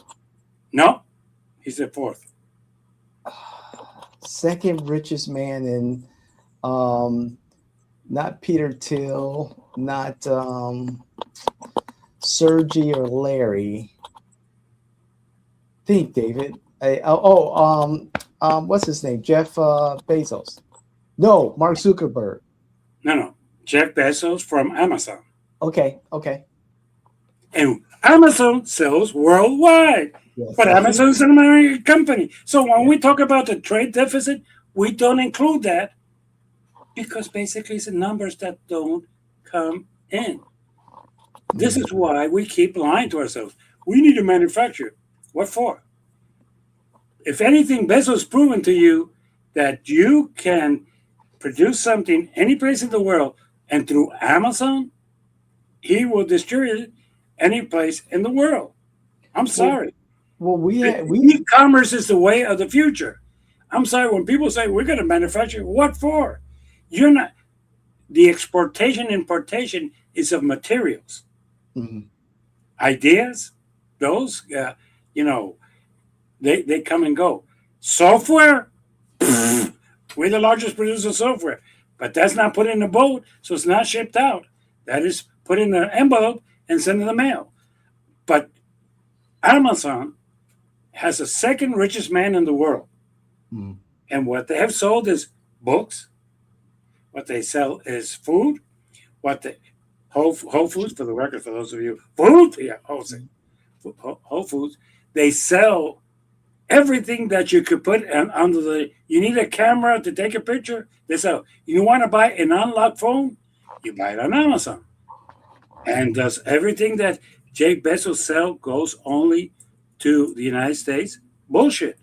No, he's the fourth. Second richest man in, not Peter Thiel, not Sergey or Larry. Think, David. What's his name? Jeff Bezos. No, Mark Zuckerberg. No. Jeff Bezos from Amazon. Okay. And Amazon sells worldwide. Yes, But Amazon is an American company. So when we talk about the trade deficit, we don't include that because basically it's the numbers that don't come in. This is why we keep lying to ourselves. We need to manufacture. What for? If anything, Bezos proven to you that you can produce something any place in the world, and through Amazon, he will distribute it any place in the world. I'm sorry. Well, e-commerce is the way of the future. I'm sorry, when people say we're going to manufacture, what for? You're not. The exportation importation is of materials. Mm-hmm. Ideas, those, they come and go. Software, we're the largest producer of software, but that's not put in a boat, so it's not shipped out. That is put in an envelope and sent in the mail. But Amazon has the second richest man in the world. Mm-hmm. And what they have sold is books. What they sell is food. Whole Foods, for the record, for those of you, food, yeah, Whole Foods. They sell everything that you could put under the. You need a camera to take a picture. They sell. You want to buy an unlocked phone? You buy it on Amazon. And does everything that Jay Bezos sell goes only to the United States? Bullshit.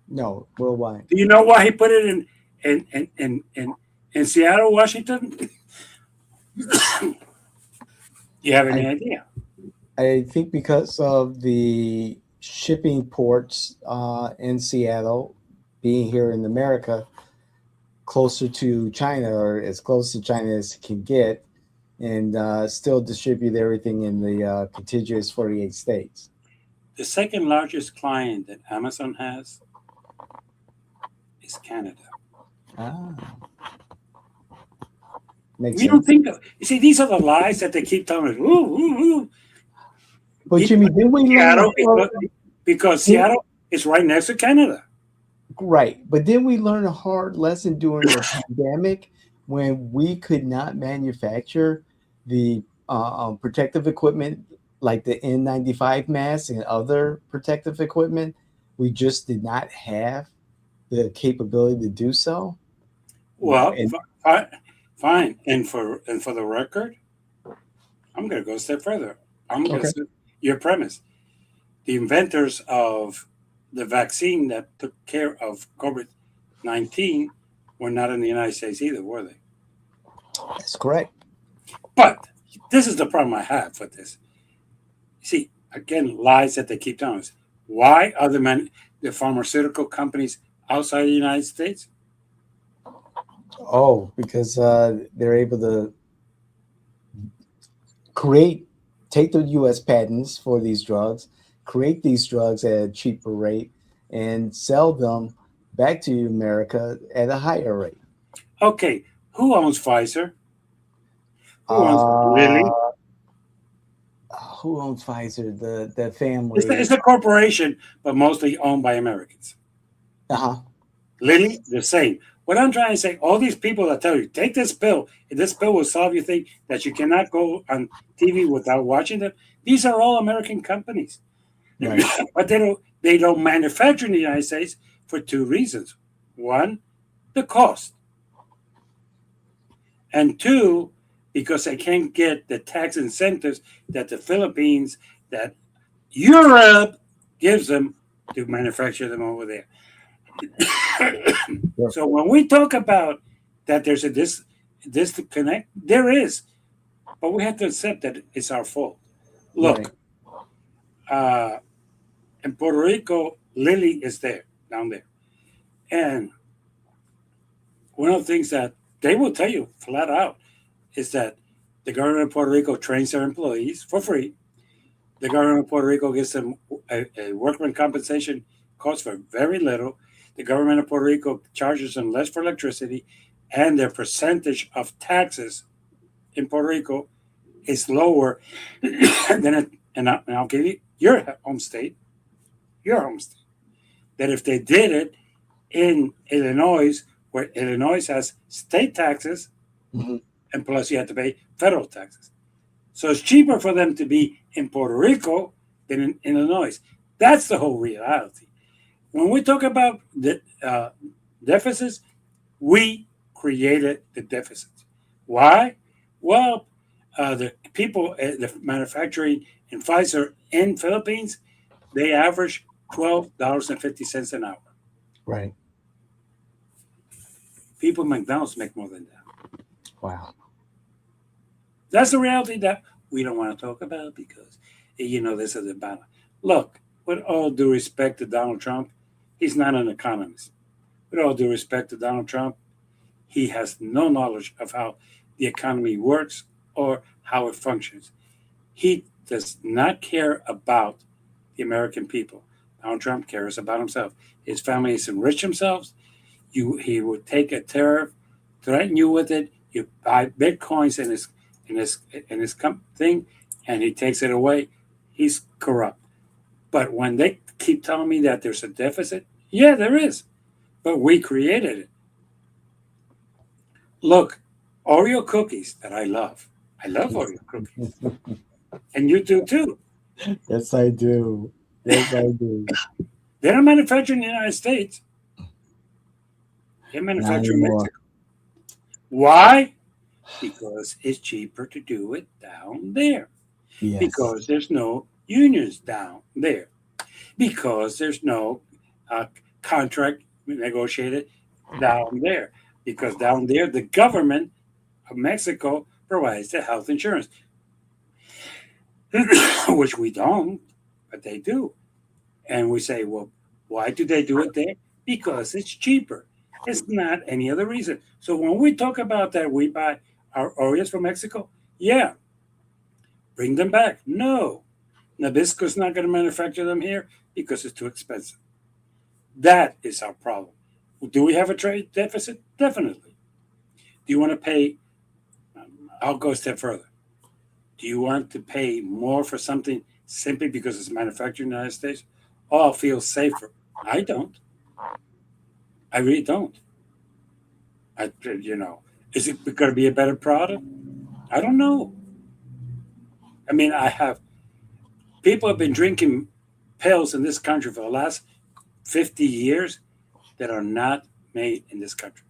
No, worldwide. Do you know why he put it in Seattle, Washington? You have any idea? I think because of the shipping ports in Seattle, being here in America, closer to China or as close to China as it can get, and still distribute everything in the contiguous 48 states. The second largest client that Amazon has is Canada. Ah, makes We don't sense. think of. You see, these are the lies that they keep telling us. Ooh, ooh, ooh. But Jimmy, did we learn Seattle, because Seattle is right next to Canada. right? But then we learn a hard lesson during the pandemic when we could not manufacture the protective equipment like the N95 masks and other protective equipment. We just did not have the capability to do so. Well, And fine. And for the record, I'm going to go a step further. I'm going to okay, say your premise. The inventors of the vaccine that took care of COVID-19 were not in the United States either, were they? that's correct. But this is the problem I have with this. See, again, lies that they keep telling us. Why are the pharmaceutical companies outside the United States? Oh, because they're able to take the U.S. patents for these drugs, create these drugs at a cheaper rate, and sell them back to America at a higher rate. Okay, who owns Pfizer? Who owns Uh, Lilly? who owns Pfizer? The It's family. a corporation, but mostly owned by Americans. Uh-huh. Lilly, the same. What I'm trying to say, all these people that tell you, take this pill, and this pill will solve your thing, that you cannot go on TV without watching them. These are all American companies. Right. But they don't manufacture in the United States for two reasons. One, the cost. And two, because they can't get the tax incentives that the Philippines, that Europe gives them to manufacture them over there. Sure. So when we talk about that there's a disconnect, there is, but we have to accept that it's our fault. Right. Look, uh, in Puerto Rico, Lily is there, down there. And one of the things that they will tell you flat out is that the government of Puerto Rico trains their employees for free. The government of Puerto Rico gives them a workman compensation cost for very little. The government of Puerto Rico charges them less for electricity, and their percentage of taxes in Puerto Rico is lower than it. And I'll give you your home state, that if they did it in Illinois, where Illinois has state taxes, Mhm. and plus you have to pay federal taxes. So it's cheaper for them to be in Puerto Rico than in Illinois. That's the whole reality. When we talk about the deficits, we created the deficits. Why? Well, the people, the manufacturing in Pfizer in Philippines, they average $12.50 an hour. Right. People at McDonald's make more than that. Wow. That's the reality that we don't want to talk about because, this is the battle. Look, with all due respect to Donald Trump, he's not an economist. With all due respect to Donald Trump, he has no knowledge of how the economy works or how it functions. He does not care about the American people. Donald Trump cares about himself. His family has enriched themselves. He would take a tariff, threaten you with it. You buy bitcoins in his thing, and he takes it away. He's corrupt. But when they keep telling me that there's a deficit, yeah, there is. But we created it. Look, Oreo cookies that I love. I love Oreo cookies. And you do too. Yes, I do. Yes, I do. They don't manufacture in the United States. They Not manufacture in anymore. Mexico. Why? Because it's cheaper to do it down there. Yes. Because there's no unions down there. Because there's no contract negotiated down there. Because down there, the government of Mexico provides the health insurance, which we don't, but they do. And we say, well, why do they do it there? Because it's cheaper. It's not any other reason. So when we talk about that, we buy our Oreos from Mexico. Yeah, bring them back. No, Nabisco's not going to manufacture them here because it's too expensive. That is our problem. Do we have a trade deficit? Definitely. Do you want to pay? I'll go a step further. Do you want to pay more for something simply because it's manufactured in the United States? Oh, I'll feel safer. I don't. I really don't. Is it going to be a better product? I don't know. I mean, people have been drinking pills in this country for the last 50 years that are not made in this country.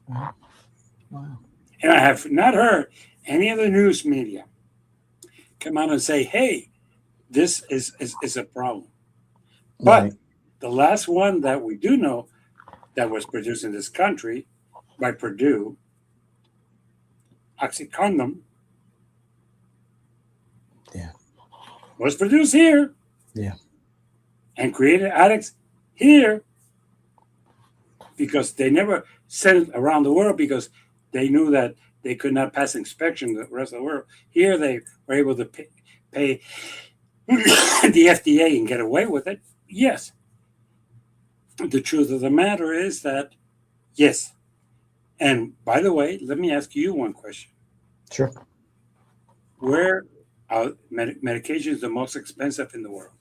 Wow. And I have not heard any of the news media come out and say, hey, this is a problem. But Right. the last one that we do know that was produced in this country by Purdue, OxyCondom, Yeah. was produced here. Yeah. And created addicts here because they never sent it around the world because they knew that they could not pass inspection the rest of the world. Here they were able to pay the FDA and get away with it. Yes. The truth of the matter is that, yes. And by the way, let me ask you one question. Sure. Where are medications the most expensive in the world?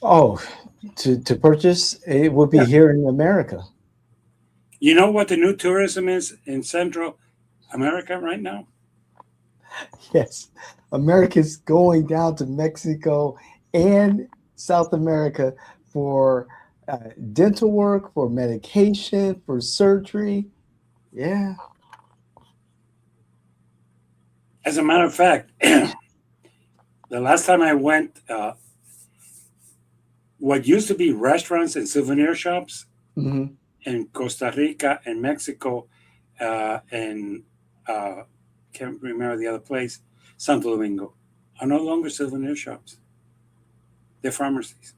Oh, to purchase, it would be here in America. You know what the new tourism is in Central America right now? Yes. America's going down to Mexico and South America for dental work, for medication, for surgery. Yeah. As a matter of fact, the last time I went, what used to be restaurants and souvenir shops Mm-hmm. in Costa Rica and Mexico, and can't remember the other place, Santo Domingo, are no longer souvenir shops. They're pharmacies.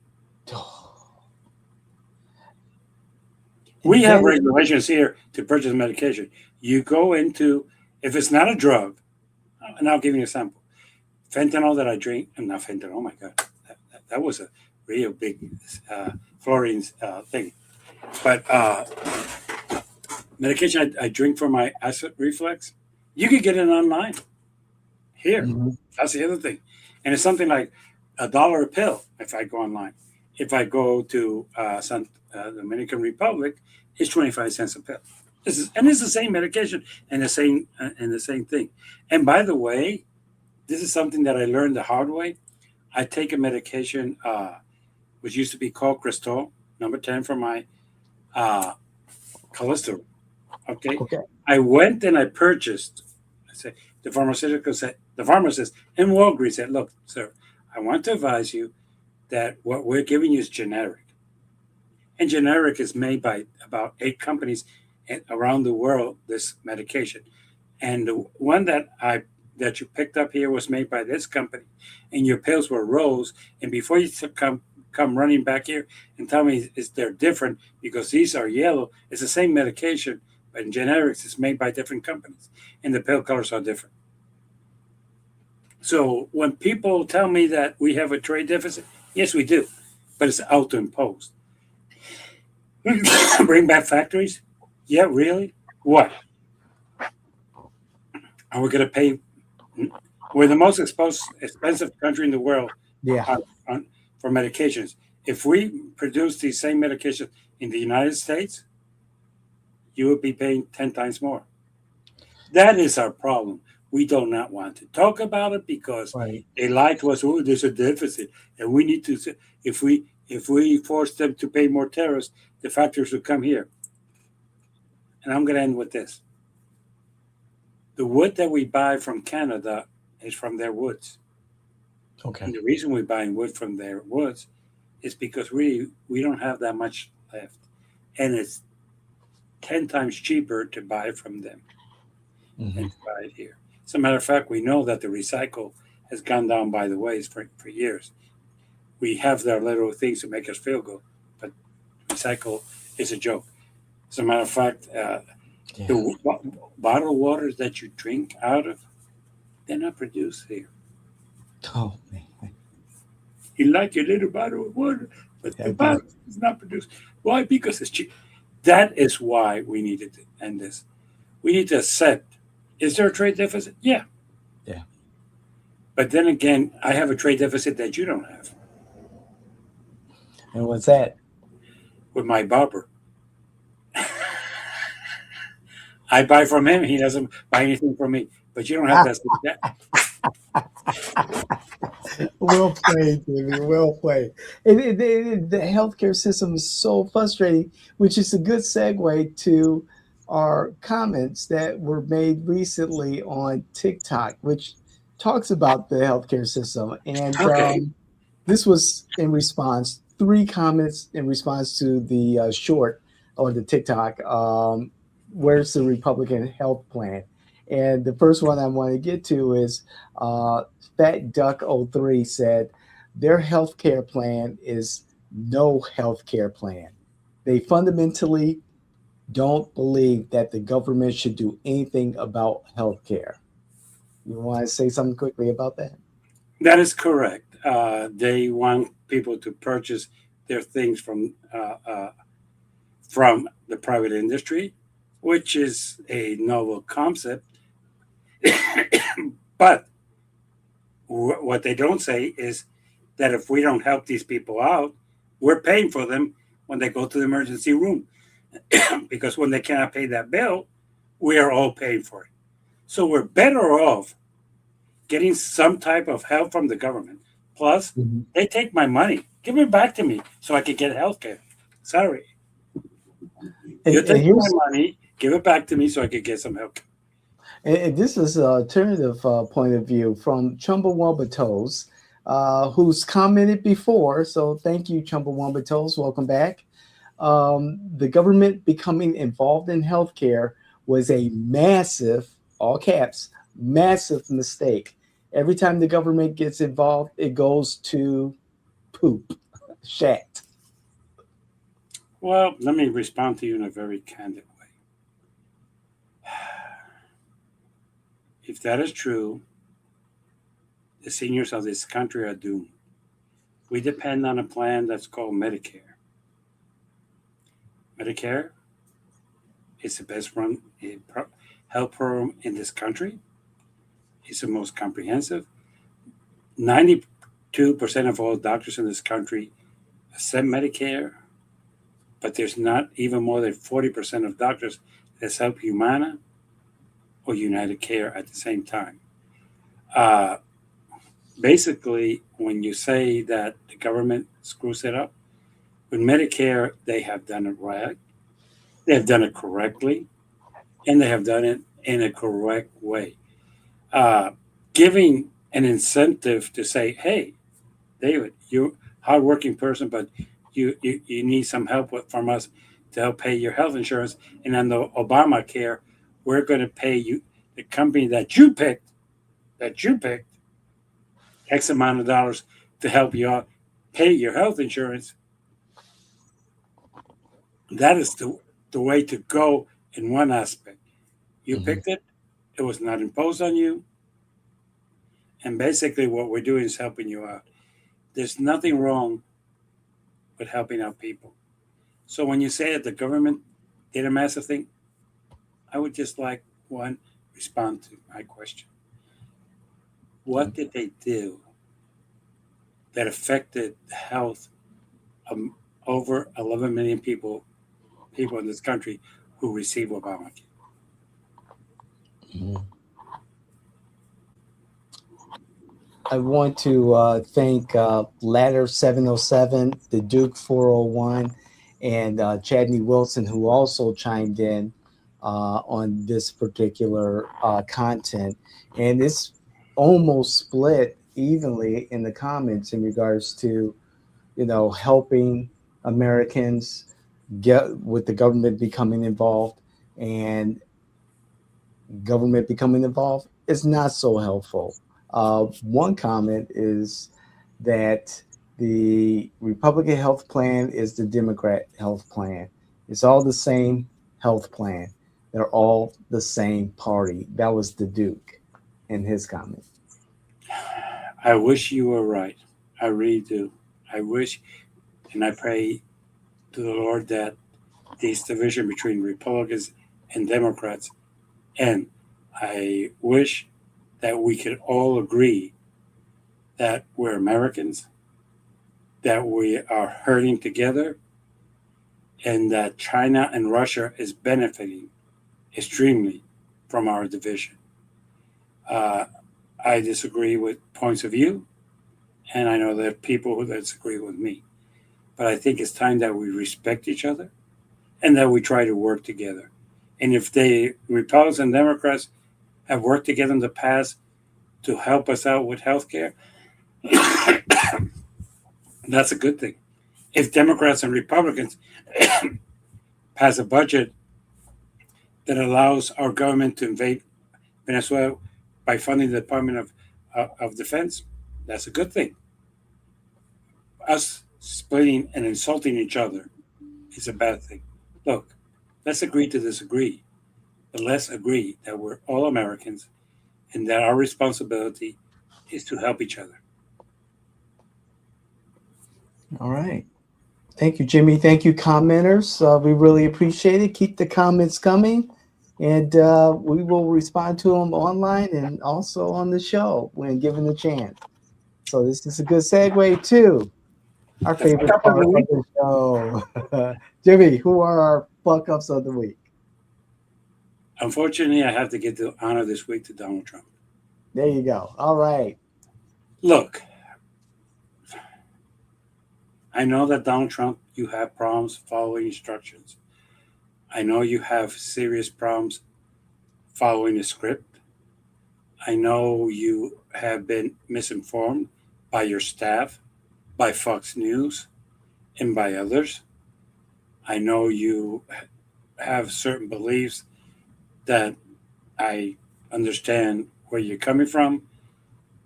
We have regulations here to purchase medication. You go into, if it's not a drug, and I'll give you an example. Fentanyl that I drink, not fentanyl, oh my God, that was a real big fluorine thing. But medication I drink for my acid reflux, you can get it online here. Mm-hmm. That's the other thing. And it's something like $1 a pill if I go online. If I go to Dominican Republic, it's 25 cents a pill. It's the same medication and the same thing. And by the way, this is something that I learned the hard way. I take a medication which used to be called Cristal, number 10 for my cholesterol. Okay. I went and I purchased. I said the pharmacist in Walgreens said, "Look, sir, I want to advise you that what we're giving you is generic, and generic is made by about 8 companies around the world. This medication, and the one that you picked up here was made by this company, and your pills were rose. And before you come running back here and tell me they're different because these are yellow, it's the same medication, but in generics it's made by different companies, and the pill colors are different. So when people tell me that we have a trade deficit, yes, we do, but it's auto-imposed. Bring back factories? Yeah, really? What? Are we going to pay? We're the most expensive country in the world for medications. If we produce these same medications in the United States, you would be paying 10 times more. That is our problem. We do not want to talk about it because Right. they lied to us. Oh, there's a deficit, and we need to. If we force them to pay more tariffs, the factories will come here. And I'm going to end with this: the wood that we buy from Canada is from their woods, Okay. and the reason we're buying wood from their woods is because we don't have that much left, and it's 10 times cheaper to buy from them Mm-hmm. than to buy it here. As a matter of fact, we know that the recycle has gone down by the ways for years. We have their little things to make us feel good, but recycle is a joke. As a matter of fact, Yeah. the bottled waters that you drink out of, they're not produced here. Oh man. You like your little bottle of water, but Yeah, the I do. bottle is not produced. Why? Because it's cheap. That is why we needed to end this. We need to accept. Is there a trade deficit? Yeah. Yeah. But then again, I have a trade deficit that you don't have And what's that? with my barber. I buy from him. He doesn't buy anything from me. But you don't have that. Well played, Jimmy. Well played. The healthcare system is so frustrating, which is a good segue to our comments that were made recently on TikTok, which talks about the healthcare system. And Okay. this was in response, three comments in response to the short on the TikTok. Where's the Republican health plan? And the first one I want to get to is Fat Duck 03 said their healthcare plan is no healthcare plan. They fundamentally don't believe that the government should do anything about healthcare. You want to say something quickly about that? That is correct. They want people to purchase their things from the private industry, which is a novel concept. But what they don't say is that if we don't help these people out, we're paying for them when they go to the emergency room. Because when they cannot pay that bill, we are all paying for it. So we're better off getting some type of help from the government. Plus, Mhm. they take my money. Give it back to me so I could get health care. Sorry. You And take my here's money, give it back to me so I could get some help. and this is an alternative point of view from Chumbawamba Toes, who's commented before. So thank you, Chumbawamba Toes. Welcome back. The government becoming involved in healthcare was a massive, all caps, massive mistake. Every time the government gets involved, it goes to poop, shat. Well, let me respond to you in a very candid way. If that is true, the seniors of this country are doomed. We depend on a plan that's called Medicare. Medicare is the best run health program in this country. It's the most comprehensive. 92% of all doctors in this country accept Medicare, but there's not even more than 40% of doctors that help Humana or United Care at the same time. Uh, Basically, when you say that the government screws it up, with Medicare, they have done it right, they have done it correctly, and they have done it in a correct way. Uh, Giving an incentive to say, hey, David, you're a hardworking person, but you need some help from us to help pay your health insurance. And on the Obamacare, we're going to pay you, the company that you picked, X amount of dollars to help you out, pay your health insurance. That is the way to go in one aspect. You Mhm. picked it, it was not imposed on you. And basically, what we're doing is helping you out. There's nothing wrong with helping out people. So when you say that the government did a massive thing, I would just like one respond to my question. What did they do that affected the health of over 11 million people in this country who receive Obamacare? Mhm. I want to thank Ladder 707, the Duke 401, and Chadney Wilson, who also chimed in on this particular content. And it's almost split evenly in the comments in regards to, helping Americans get with the government becoming involved, and government becoming involved is not so helpful. One comment is that the Republican health plan is the Democrat health plan. It's all the same health plan. They're all the same party. That was the Duke in his comment. I wish you were right. I really do. I wish, and I pray to the Lord that this division between Republicans and Democrats end. I wish that we could all agree that we're Americans, that we are hurting together, and that China and Russia is benefiting extremely from our division. Uh, I disagree with points of view, and I know there are people who disagree with me. But I think it's time that we respect each other and that we try to work together. And if the Republicans and Democrats have worked together in the past to help us out with health care, that's a good thing. If Democrats and Republicans pass a budget that allows our government to invade Venezuela by funding the Department of Defense, that's a good thing. Us splitting and insulting each other is a bad thing. Look, let's agree to disagree, but let's agree that we're all Americans and that our responsibility is to help each other. All right. Thank you, Jimmy. Thank you, commenters. We really appreciate it. Keep the comments coming, and we will respond to them online and also on the show when given the chance. So this is a good segue to our The fuck favorite up of part the of week. the show. Jimmy, who are our fuck ups of the week? Unfortunately, I have to give the honor this week to Donald Trump. There you go. All right. Look, I know that Donald Trump, you have problems following instructions. I know you have serious problems following the script. I know you have been misinformed by your staff, by Fox News, and by others. I know you have certain beliefs that I understand where you're coming from,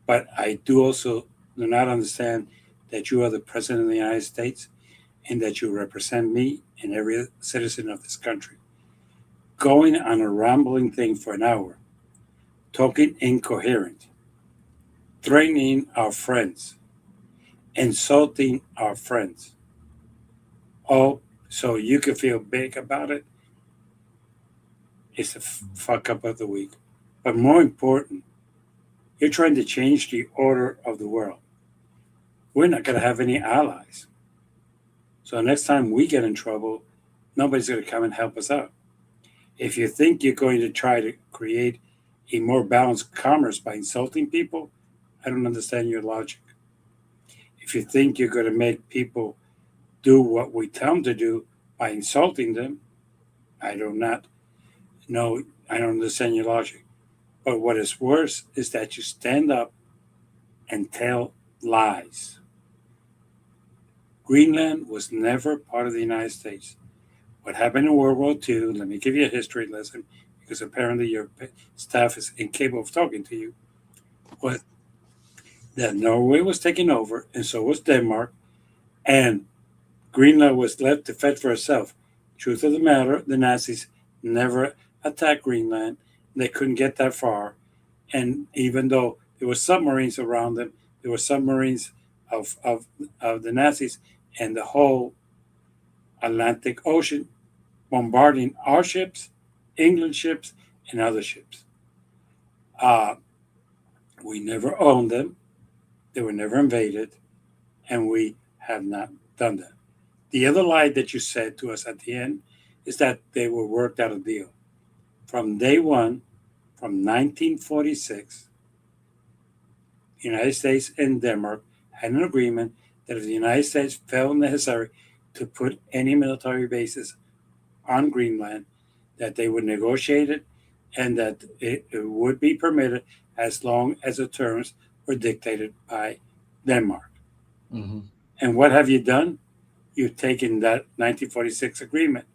but I do also do not understand that you are the president of the United States and that you represent me and every citizen of this country. Going on a rambling thing for an hour, talking incoherent, threatening our friends, insulting our friends, all so you can feel big about it, is the fuck up of the week. But more important, you're trying to change the order of the world. We're not going to have any allies. So next time we get in trouble, nobody's going to come and help us out. If you think you're going to try to create a more balanced commerce by insulting people, I don't understand your logic. If you think you're going to make people do what we tell them to do by insulting them, I do not know. I don't understand your logic. But what is worse is that you stand up and tell lies. Greenland was never part of the United States. What happened in World War II, let me give you a history lesson, because apparently your staff is incapable of talking to you, was that Norway was taken over, and so was Denmark, and Greenland was left to fend for itself. Truth of the matter, the Nazis never attacked Greenland. They couldn't get that far. And even though there were submarines around them, there were submarines of the Nazis and the whole Atlantic Ocean bombarding our ships, England ships, and other ships. We never owned them. They were never invaded. And we have not done that. The other lie that you said to us at the end is that they were worked out a deal. From day one, from 1946, United States and Denmark had an agreement that if the United States felt necessary to put any military bases on Greenland, that they would negotiate it and that it would be permitted as long as the terms were dictated by Denmark. Mm-hmm. And what have you done? You've taken that 1946 agreement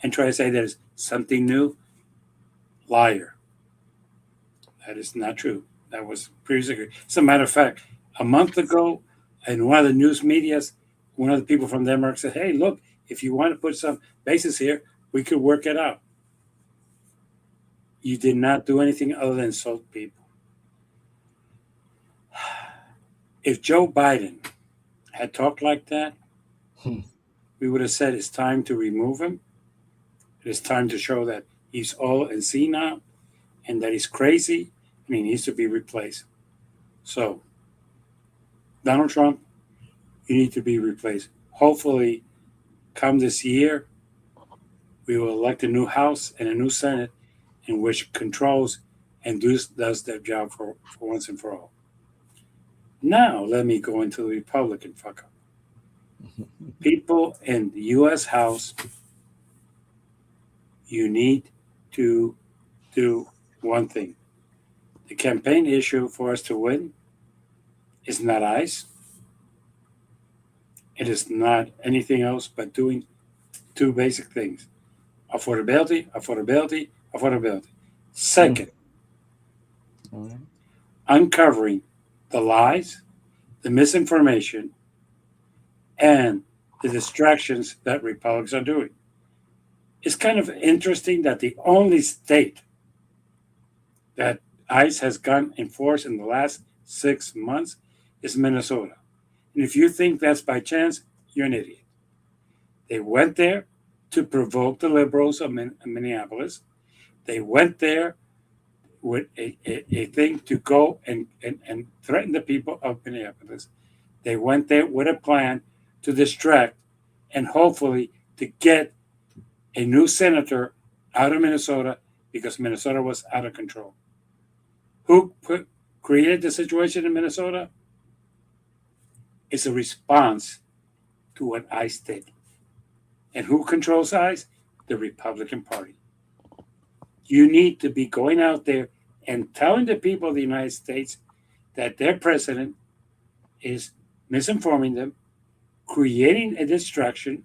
and try to say that it's something new. Liar. That is not true. That was previously. As a matter of fact, a month ago, in one of the news medias, one of the people from Denmark said, "Hey, look, if you want to put some bases here, we could work it out." You did not do anything other than insult people. If Joe Biden had talked like that, we would have said it's time to remove him. It is time to show that he's old and senile and that he's crazy and he needs to be replaced. So, Donald Trump, you need to be replaced. Hopefully, come this year, we will elect a new House and a new Senate in which controls and does their job for once and for all. Now, let me go into the Republican fuck up. People in the U.S. House, you need to do one thing. The campaign issue for us to win is not ICE. It is not anything else but doing two basic things. Affordability, affordability, affordability. Second, uncovering the lies, the misinformation, and the distractions that Republicans are doing. It's kind of interesting that the only state that ICE has gone in force in the last 6 months is Minnesota. And if you think that's by chance, you're an idiot. They went there to provoke the liberals of Minneapolis. They went there with a thing to go and threaten the people of Minneapolis. They went there with a plan to distract and hopefully to get a new senator out of Minnesota because Minnesota was out of control. Who created the situation in Minnesota? It's a response to what ICE did. And who controls ICE? The Republican Party. You need to be going out there and telling the people of the United States that their president is misinforming them, creating a distraction,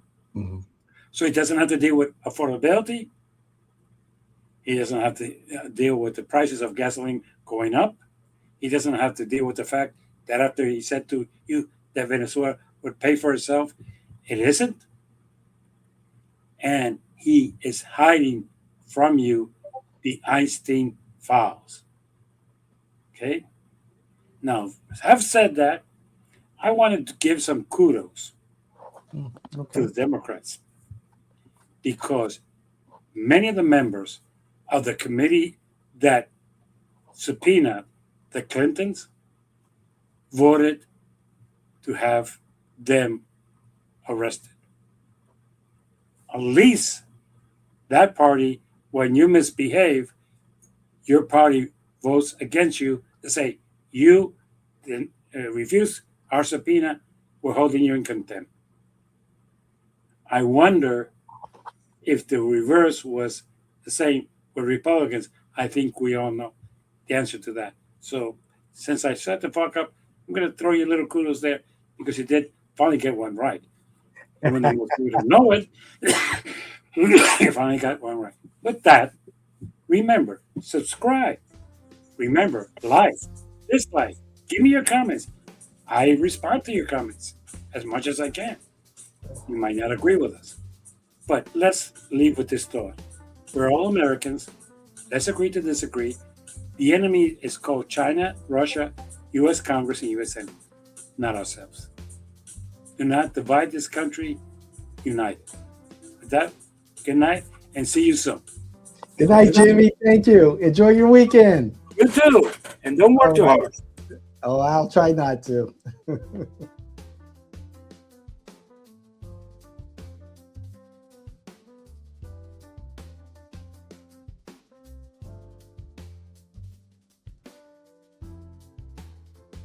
so he doesn't have to deal with affordability. He doesn't have to deal with the prices of gasoline going up. He doesn't have to deal with the fact that after he said to you that Venezuela would pay for itself, it isn't. And he is hiding from you the Einstein files. Okay? Now, having said that, I wanted to give some kudos to the Democrats because many of the members of the committee that subpoenaed the Clintons voted to have them arrested. At least that party, when you misbehave, your party votes against you to say, you refuse our subpoena, we're holding you in contempt. I wonder if the reverse was the same with Republicans. I think we all know the answer to that. So since I shut the fuck up, I'm going to throw you a little kudos there because you did finally get one right. Even though you don't know it, you finally got one right. With that, remember, subscribe. Remember, like, dislike. Give me your comments. I respond to your comments as much as I can. You might not agree with us. But let's leave with this thought. We're all Americans. Let's agree to disagree. The enemy is called China, Russia, U.S. Congress, and U.S. Senate, not ourselves. Do not divide this country. Unite. With that, good night and see you soon. Good night, Jimmy. Thank you. Enjoy your weekend. You too. And don't work too hard. Oh, I'll try not to.